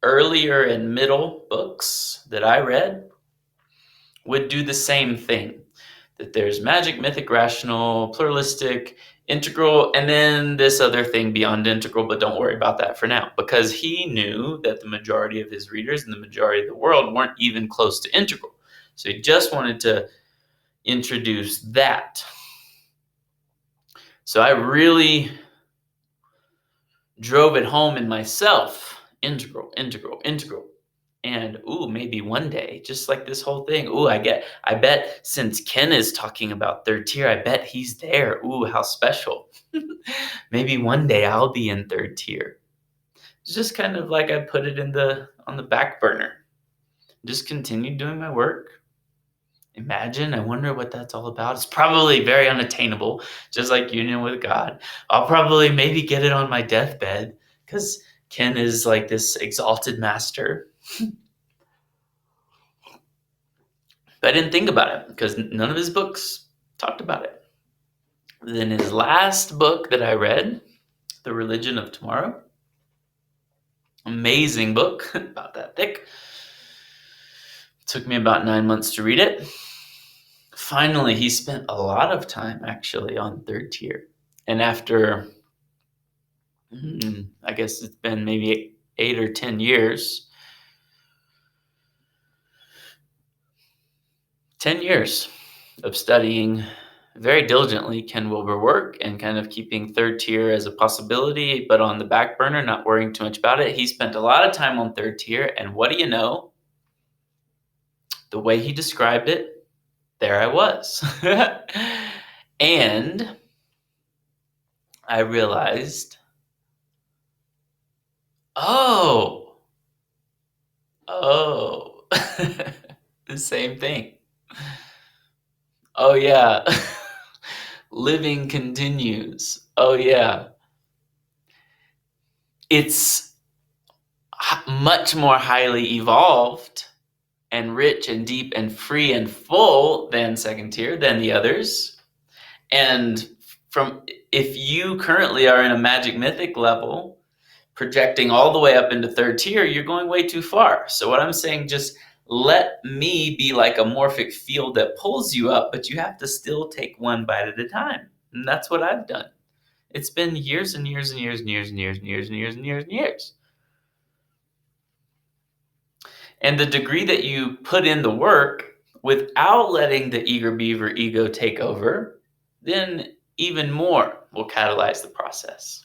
earlier and middle books that I read, would do the same thing. That there's magic, mythic, rational, pluralistic, integral, and then this other thing beyond integral, but don't worry about that for now. Because he knew that the majority of his readers and the majority of the world weren't even close to integral. So he just wanted to introduce that. So I really drove it home in myself. Integral, integral, integral. And maybe one day, just like this whole thing, I bet since Ken is talking about third tier, I bet he's there. How special. Maybe one day I'll be in third tier. It's just kind of like I put it on the back burner. Just continue doing my work. Imagine, I wonder what that's all about. It's probably very unattainable, just like union with God. I'll probably maybe get it on my deathbed because Ken is like this exalted master. But I didn't think about it because none of his books talked about it. Then his last book that I read, The Religion of Tomorrow, amazing book, about that thick. Took me about 9 months to read it. finally, he spent a lot of time actually on third tier. And after, I guess it's been maybe 8 or 10 years, 10 years of studying very diligently Ken Wilber work and kind of keeping third tier as a possibility, but on the back burner, not worrying too much about it. He spent a lot of time on third tier. And what do you know? The way he described it, there I was. And I realized, oh, the same thing. Oh, yeah. Living continues. Oh, yeah. It's much more highly evolved and rich and deep and free and full than second tier, than the others. And if you currently are in a magic mythic level, projecting all the way up into third tier, you're going way too far. So what I'm saying, just let me be like a morphic field that pulls you up, but you have to still take one bite at a time. And that's what I've done. It's been years and years and years and years and years and years and years and years and years. And the degree that you put in the work without letting the eager beaver ego take over, then even more will catalyze the process.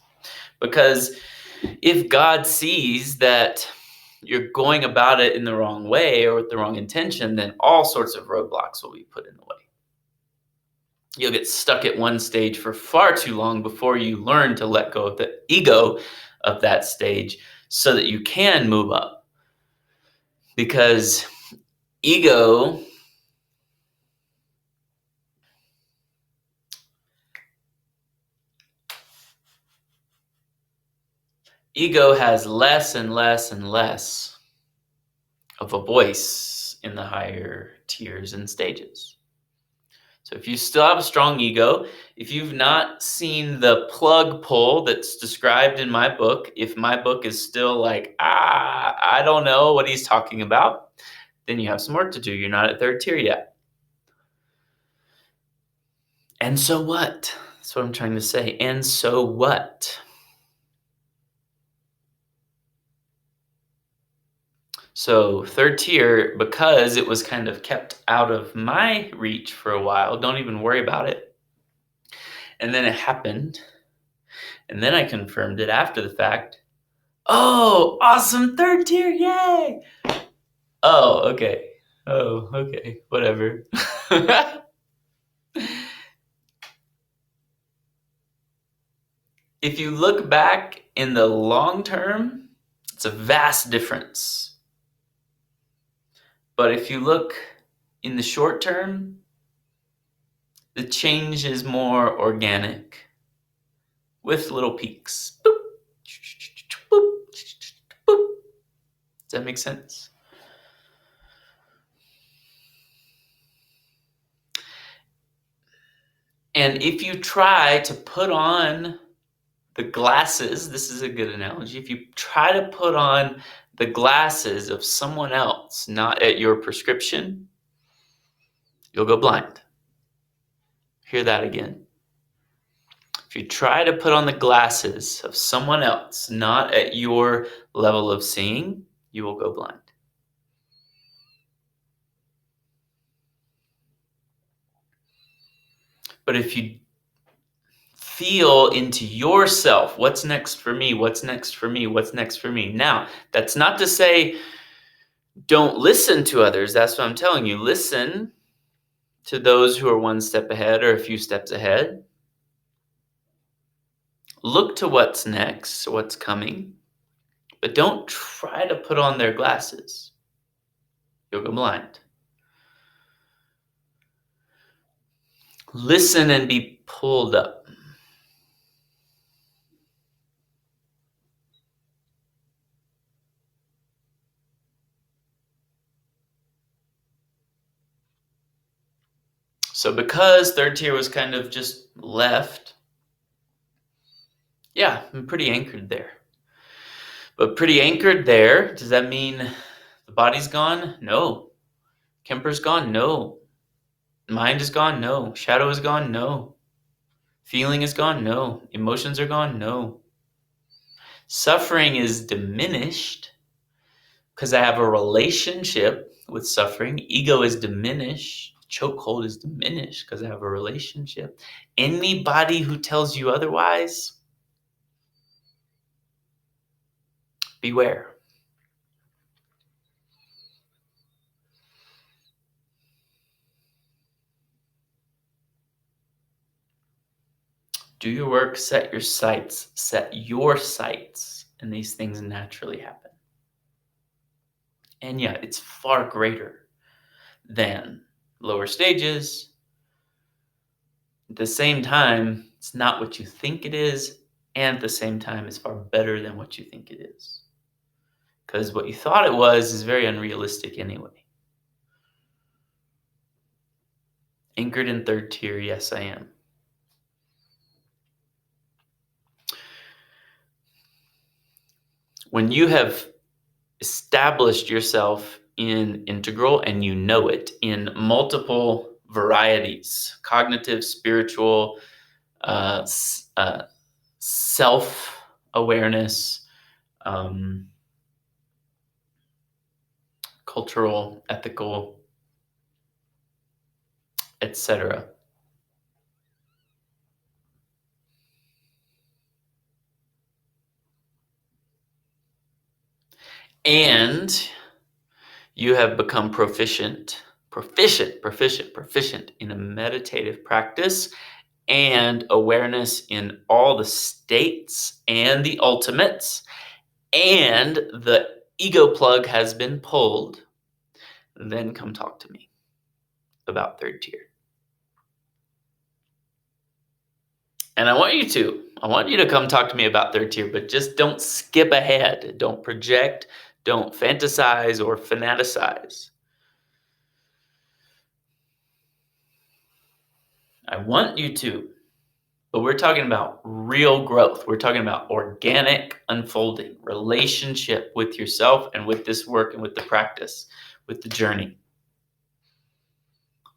Because if God sees that you're going about it in the wrong way or with the wrong intention, then all sorts of roadblocks will be put in the way. You'll get stuck at one stage for far too long before you learn to let go of the ego of that stage so that you can move up. Because ego has less and less and less of a voice in the higher tiers and stages. So if you still have a strong ego, if you've not seen the plug pull that's described in my book, if my book is still like, I don't know what he's talking about, then you have some work to do. You're not at third tier yet. And so what? That's what I'm trying to say. And so what? So third tier, because it was kind of kept out of my reach for a while, don't even worry about it. And then it happened. And then I confirmed it after the fact. Oh, awesome, third tier, yay! Oh, okay. Oh, okay, whatever. If you look back in the long term, it's a vast difference. But if you look in the short term, the change is more organic with little peaks. Boop, boop, boop. Does that make sense? And if you try to put on the glasses, this is a good analogy. If you try to put on the glasses of someone else, not at your prescription, you'll go blind. Hear that again. If you try to put on the glasses of someone else, not at your level of seeing, you will go blind. But if you feel into yourself, what's next for me? What's next for me? What's next for me? Now, that's not to say don't listen to others. That's what I'm telling you. Listen to those who are one step ahead or a few steps ahead. Look to what's next, what's coming, but don't try to put on their glasses. You'll go blind. Listen and be pulled up. So because third tier was kind of just left, yeah, I'm pretty anchored there. But pretty anchored there, does that mean the body's gone? No. Kemper's gone? No. Mind is gone? No. Shadow is gone? No. Feeling is gone? No. Emotions are gone? No. Suffering is diminished because I have a relationship with suffering. Ego is diminished. Chokehold is diminished because I have a relationship. Anybody who tells you otherwise, beware. Do your work, set your sights, and these things naturally happen. And yeah, it's far greater than lower stages. At the same time, it's not what you think it is, and at the same time, it's far better than what you think it is. Because what you thought it was is very unrealistic anyway. Anchored in third tier, yes, I am. When you have established yourself in integral and you know it in multiple varieties, cognitive, spiritual, self-awareness, cultural, ethical, etc. And you have become proficient in a meditative practice and awareness in all the states and the ultimates, and the ego plug has been pulled, then come talk to me about third tier. And I want you to come talk to me about third tier, but just don't skip ahead. Don't project, don't fantasize or fanaticize. I want you to, but we're talking about real growth. We're talking about organic unfolding, relationship with yourself and with this work and with the practice, with the journey.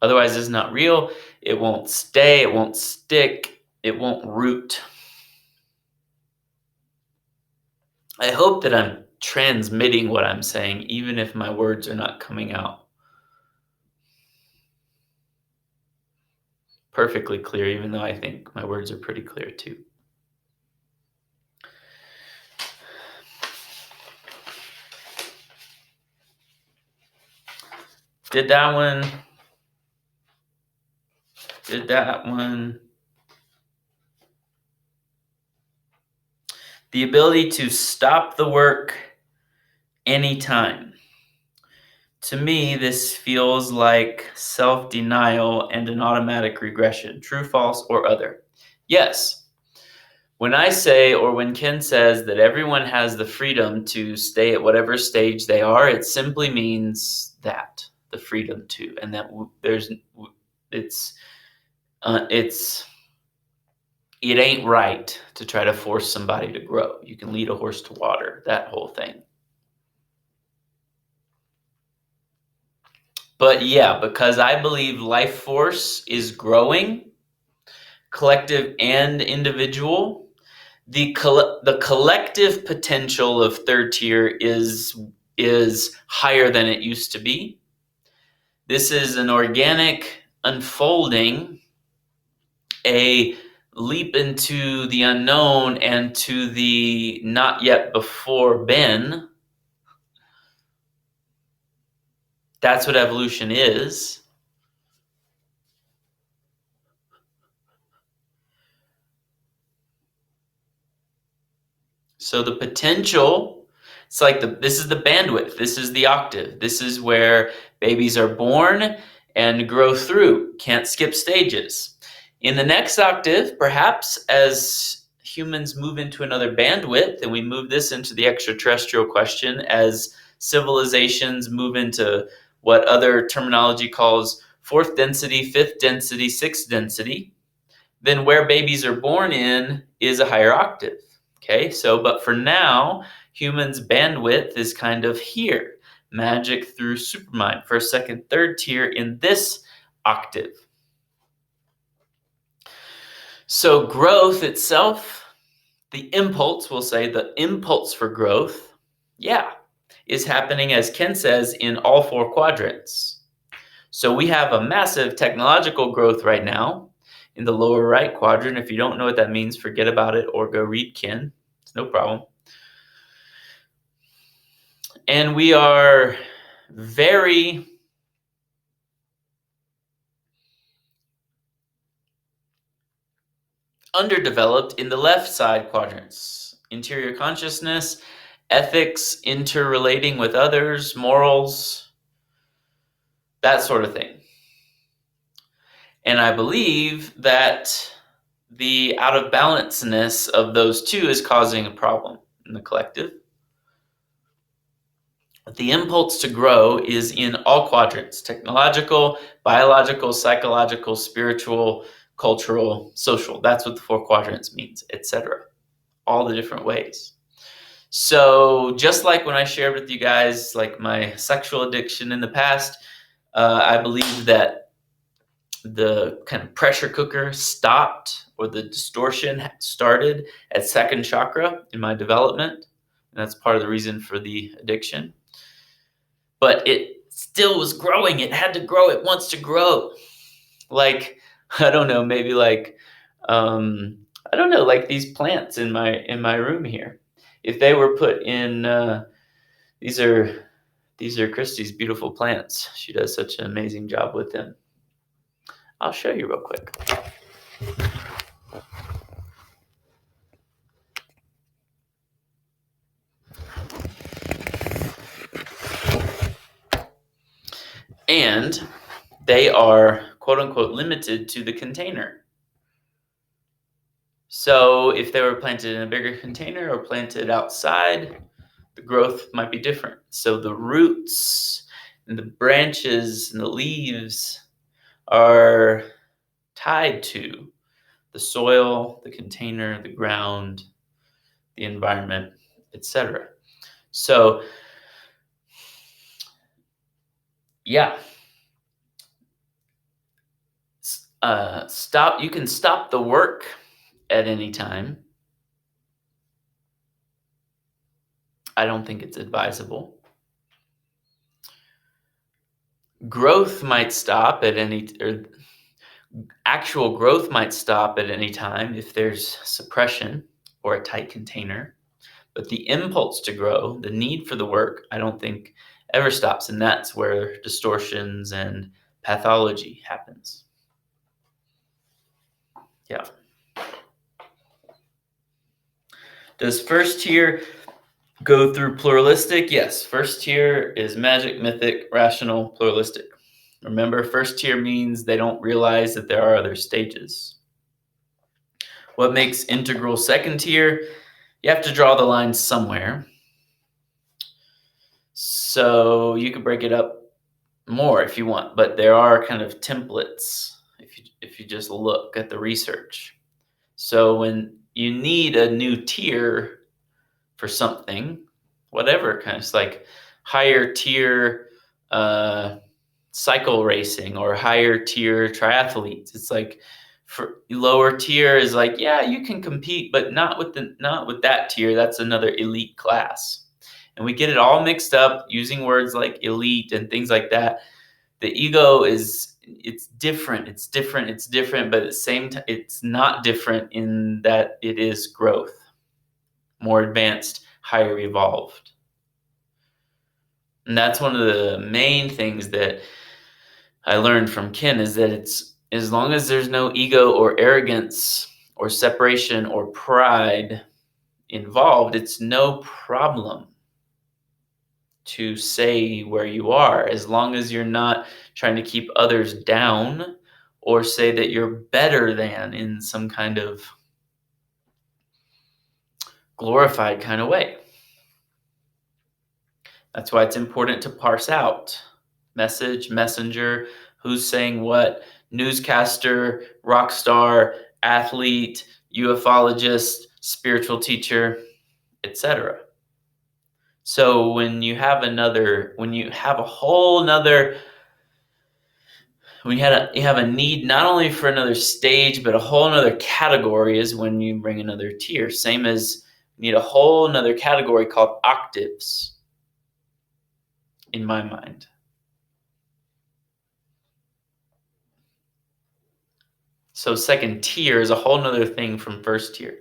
Otherwise, it's not real. It won't stay. It won't stick. It won't root. I hope that I'm transmitting what I'm saying, even if my words are not coming out perfectly clear, even though I think my words are pretty clear too. Did that one. The ability to stop the work anytime. To me, this feels like self-denial and an automatic regression, true, false, or other. Yes. When I say, or when Ken says that everyone has the freedom to stay at whatever stage they are, it simply means that, the freedom to, and that it ain't right to try to force somebody to grow. You can lead a horse to water, that whole thing. But yeah, because I believe life force is growing, collective and individual, the collective potential of third tier is higher than it used to be. This is an organic unfolding, a leap into the unknown and to the not yet before been. That's what evolution is. So the potential, it's like this is the bandwidth, this is the octave, this is where babies are born and grow through, can't skip stages. In the next octave, perhaps as humans move into another bandwidth, and we move this into the extraterrestrial question, as civilizations move into what other terminology calls fourth density, fifth density, sixth density, then where babies are born in is a higher octave. Okay, so, but for now, humans' bandwidth is kind of here. Magic through supermind, first, second, third tier in this octave. So growth itself, the impulse, we'll say the impulse for growth, is happening, as Ken says, in all four quadrants. So we have a massive technological growth right now in the lower right quadrant. If you don't know what that means, forget about it or go read Ken. It's no problem. And we are very underdeveloped in the left side quadrants. Interior consciousness, ethics, interrelating with others, morals, that sort of thing. And I believe that the out of balanceness of those two is causing a problem in the collective. The impulse to grow is in all quadrants: technological, biological, psychological, spiritual, cultural, social. That's what the four quadrants means, etc. All the different ways. So just like when I shared with you guys like my sexual addiction in the past, I believe that the kind of pressure cooker stopped, or the distortion started at second chakra in my development. And that's part of the reason for the addiction. But it still was growing. It had to grow. It wants to grow. Like, I don't know, maybe like, I don't know, like these plants in my room here. If they were put in, these are Christy's beautiful plants. She does such an amazing job with them. I'll show you real quick. And they are, quote unquote, limited to the container. So if they were planted in a bigger container or planted outside, the growth might be different. So the roots and the branches and the leaves are tied to the soil, the container, the ground, the environment, etc. So, yeah. You can stop the work at any time. I don't think it's advisable. Growth might stop at any, or actual growth might stop at any time if there's suppression or a tight container. But the impulse to grow, the need for the work, I don't think ever stops. And that's where distortions and pathology happens. Yeah. Does first tier go through pluralistic? Yes. First tier is magic, mythic, rational, pluralistic. Remember, first tier means they don't realize that there are other stages. What makes integral second tier? You have to draw the line somewhere. So you could break it up more if you want, but there are kind of templates if you just look at the research. So when you need a new tier for something, whatever kind of, like higher tier cycle racing or higher tier triathletes, it's like, for lower tier is like, yeah, you can compete, but not with that tier. That's another elite class. And we get it all mixed up using words like elite and things like that. The ego it's different, but at the same time, it's not different in that it is growth, more advanced, higher evolved. And that's one of the main things that I learned from Ken, is that it's, as long as there's no ego or arrogance or separation or pride involved, it's no problem to say where you are, as long as you're not trying to keep others down or say that you're better than in some kind of glorified kind of way. That's why it's important to parse out message, messenger, who's saying what, newscaster, rock star, athlete, ufologist, spiritual teacher, etc. So when you have a whole nother you have a need not only for another stage, but a whole another category is when you bring another tier. Same as you need a whole another category called octaves, in my mind. So second tier is a whole nother thing from first tier.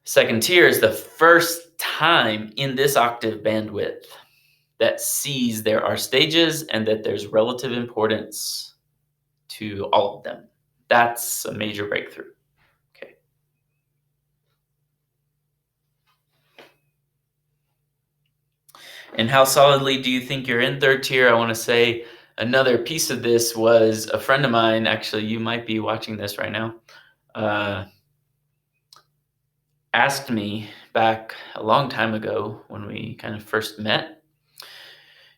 Second tier is the first time in this octave bandwidth that sees there are stages and that there's relative importance to all of them. That's a major breakthrough. Okay. And how solidly do you think you're in third tier? I want to say another piece of this was a friend of mine, actually, you might be watching this right now, asked me back a long time ago when we kind of first met,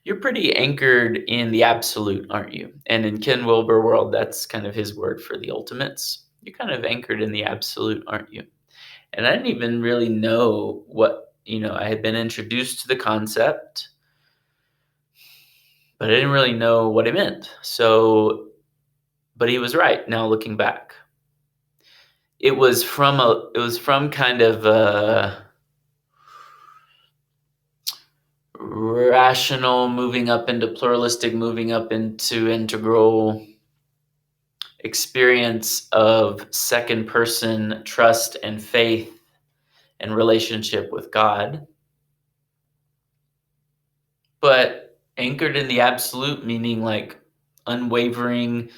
you're pretty anchored in the absolute, aren't you? And in Ken Wilber world, that's kind of his word for the ultimates. You're kind of anchored in the absolute, aren't you? And I didn't even really know what, I had been introduced to the concept, but I didn't really know what it meant. So, but he was right now looking back. It was from kind of a rational moving up into pluralistic, moving up into integral experience of second person trust and faith and relationship with God. But anchored in the absolute, meaning like unwavering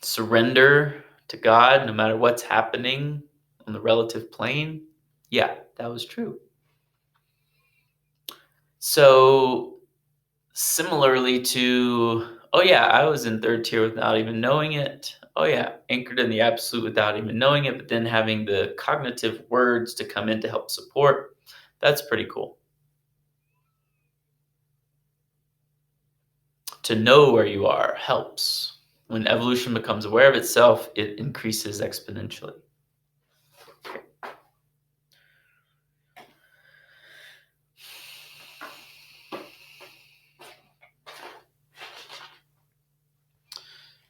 surrender to God no matter what's happening on the relative plane. Yeah, that was true. So similarly to, oh yeah, I was in third tier without even knowing it. Oh yeah, anchored in the absolute without even knowing it, but then having the cognitive words to come in to help support. That's pretty cool. To know where you are helps. When evolution becomes aware of itself, it increases exponentially.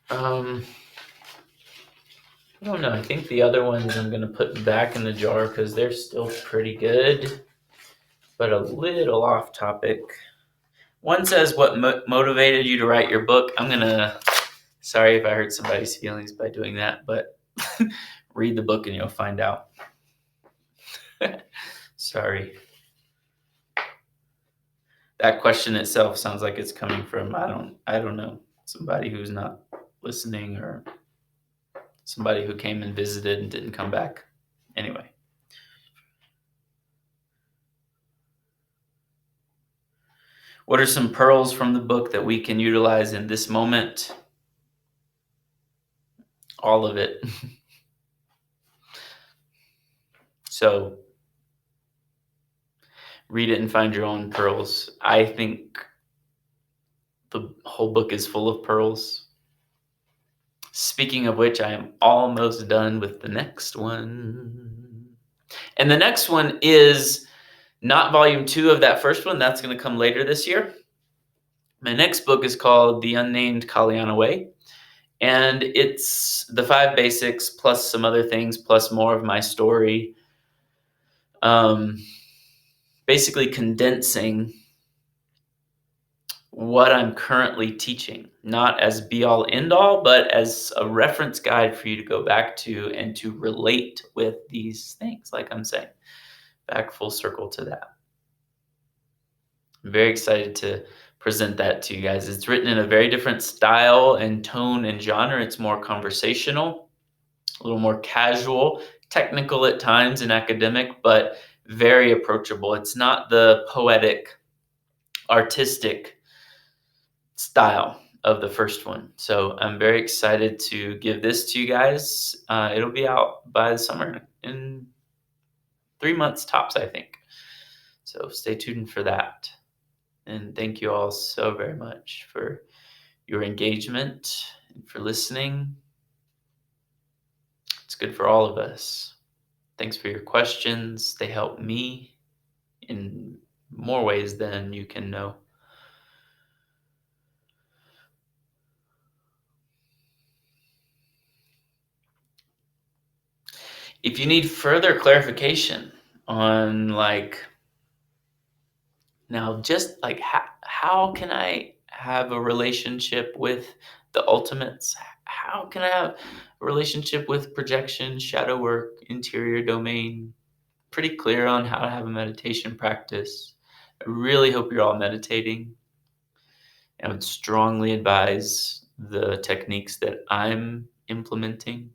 I don't know. I think the other ones I'm going to put back in the jar because they're still pretty good, but a little off topic. One says, what motivated you to write your book? Sorry if I hurt somebody's feelings by doing that, but read the book and you'll find out. Sorry. That question itself sounds like it's coming from, I don't know, somebody who's not listening or somebody who came and visited and didn't come back. Anyway. What are some pearls from the book that we can utilize in this moment? All of it. So read it and find your own pearls. I think the whole book is full of pearls. Speaking of which, I am almost done with the next one. And the next one is not volume 2 of that first one. That's going to come later this year. My next book is called The Unnamed Kalyana Way. And it's the 5 basics plus some other things, plus more of my story. Basically condensing what I'm currently teaching, not as be all end all, but as a reference guide for you to go back to and to relate with these things, like I'm saying, back full circle to that. I'm very excited to present that to you guys. It's written in a very different style and tone and genre. It's more conversational, a little more casual, technical at times and academic, but very approachable. It's not the poetic, artistic style of the first one. So I'm very excited to give this to you guys. It'll be out by the summer in 3 months tops, I think. So stay tuned for that. And thank you all so very much for your engagement and for listening. It's good for all of us. Thanks for your questions. They help me in more ways than you can know. If you need further clarification on like now just like how can I have a relationship with the ultimates? How can I have a relationship with projection, shadow work, interior domain? Pretty clear on how to have a meditation practice. I really hope you're all meditating. I would strongly advise the techniques that I'm implementing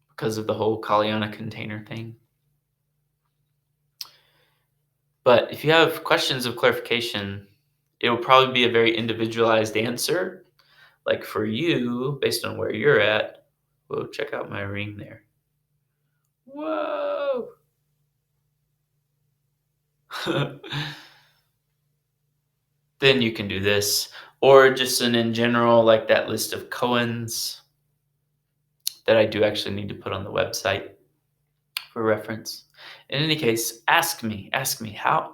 because of the whole Kalyana container thing. But if you have questions of clarification, it will probably be a very individualized answer. Like for you, based on where you're at, whoa, check out my ring there. Whoa. Then you can do this. Or just an in general, like that list of koans that I do actually need to put on the website for reference. In any case, ask me, how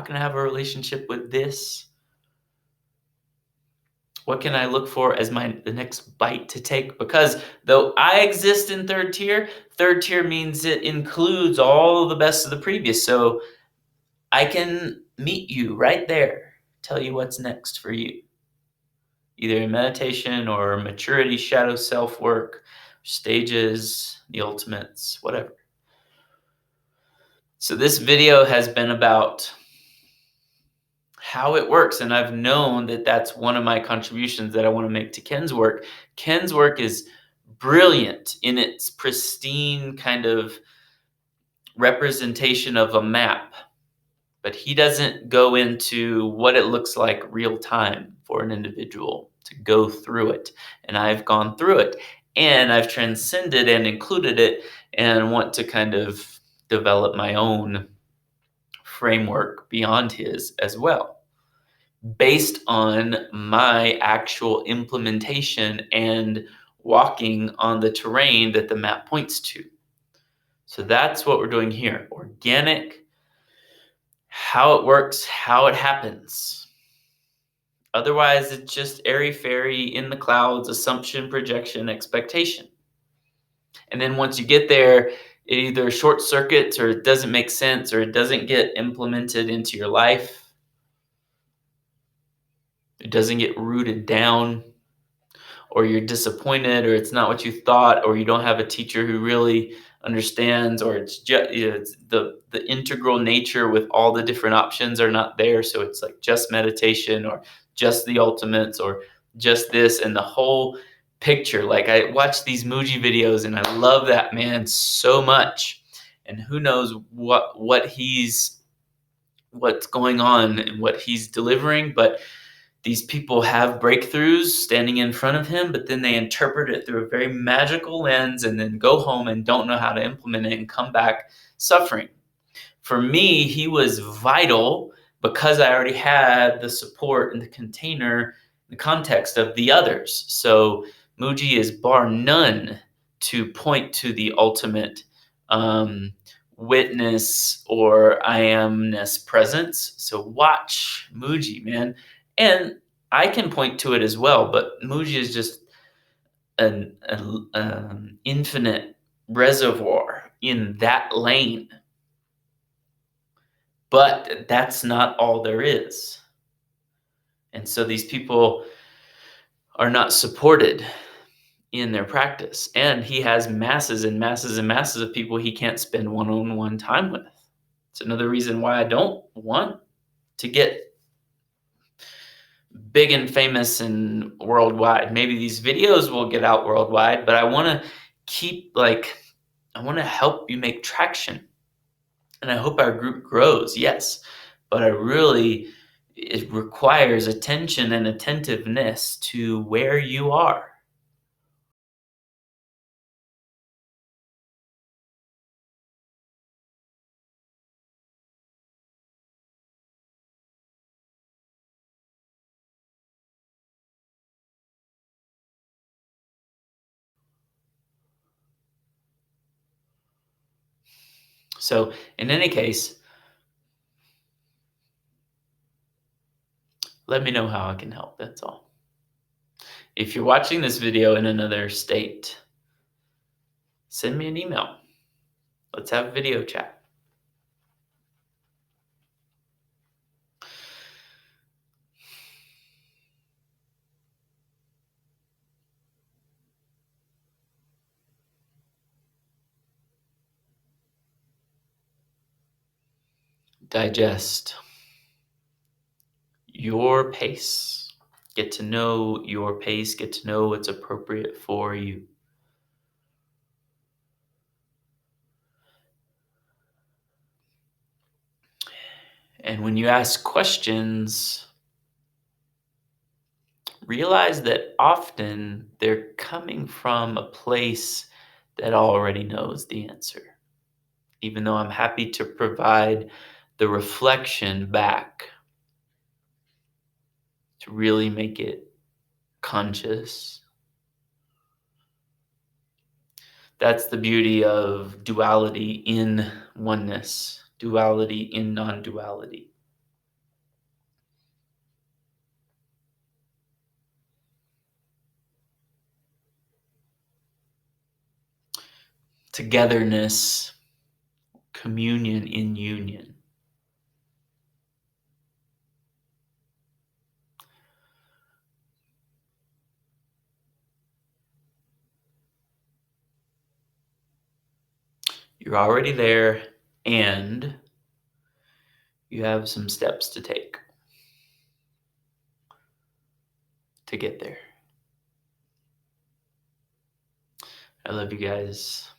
can I have a relationship with this? What can I look for as the next bite to take? Because though I exist in third tier means it includes all the best of the previous. So I can meet you right there, tell you what's next for you. Either in meditation or maturity, shadow self work, stages, the ultimates, whatever. So this video has been about how it works, and I've known that that's one of my contributions that I want to make to Ken's work. Ken's work is brilliant in its pristine kind of representation of a map, but he doesn't go into what it looks like real time for an individual to go through it. And I've gone through it, and I've transcended and included it, and want to kind of develop my own framework beyond his as well, based on my actual implementation and walking on the terrain that the map points to. So that's what we're doing here. Organic, how it works, how it happens. Otherwise, it's just airy-fairy, in the clouds, assumption, projection, expectation. And then once you get there, it either short circuits or it doesn't make sense or it doesn't get implemented into your life. It doesn't get rooted down, or you're disappointed, or it's not what you thought, or you don't have a teacher who really understands, or it's just it's the integral nature with all the different options are not there. So it's like just meditation or just the ultimates or just this and the whole picture. Like I watch these Muji videos and I love that man so much. And who knows what's going on and what he's delivering, but these people have breakthroughs standing in front of him, but then they interpret it through a very magical lens and then go home and don't know how to implement it and come back suffering. For me, he was vital because I already had the support and the container, the context of the others. So Muji is bar none to point to the ultimate witness or I amness presence. So watch Muji, man. And I can point to it as well, but Muji is just an infinite reservoir in that lane. But that's not all there is. And so these people are not supported in their practice. And he has masses and masses and masses of people he can't spend one-on-one time with. It's another reason why I don't want to get big and famous and worldwide. Maybe these videos will get out worldwide, but I want to I want to help you make traction. And I hope our group grows, yes, but it requires attention and attentiveness to where you are. So in any case, let me know how I can help, that's all. If you're watching this video in another state, send me an email. Let's have a video chat. Digest your pace. Get to know your pace. Get to know what's appropriate for you. And when you ask questions, realize that often they're coming from a place that already knows the answer. Even though I'm happy to provide the reflection back to really make it conscious. That's the beauty of duality in oneness, duality in non-duality. Togetherness, communion in union. You're already there, and you have some steps to take to get there. I love you guys.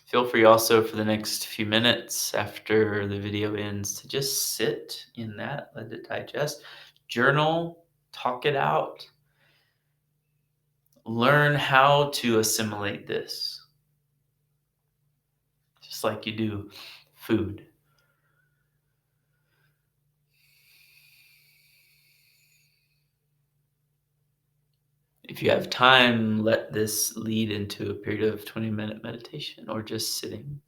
Feel free also for the next few minutes after the video ends to just sit in that, let it digest, journal, talk it out, learn how to assimilate this, just like you do food. If you have time, let this lead into a period of 20-minute meditation or just sitting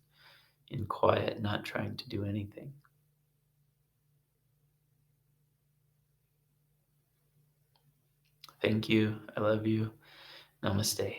in quiet, not trying to do anything. Thank you. I love you. Namaste.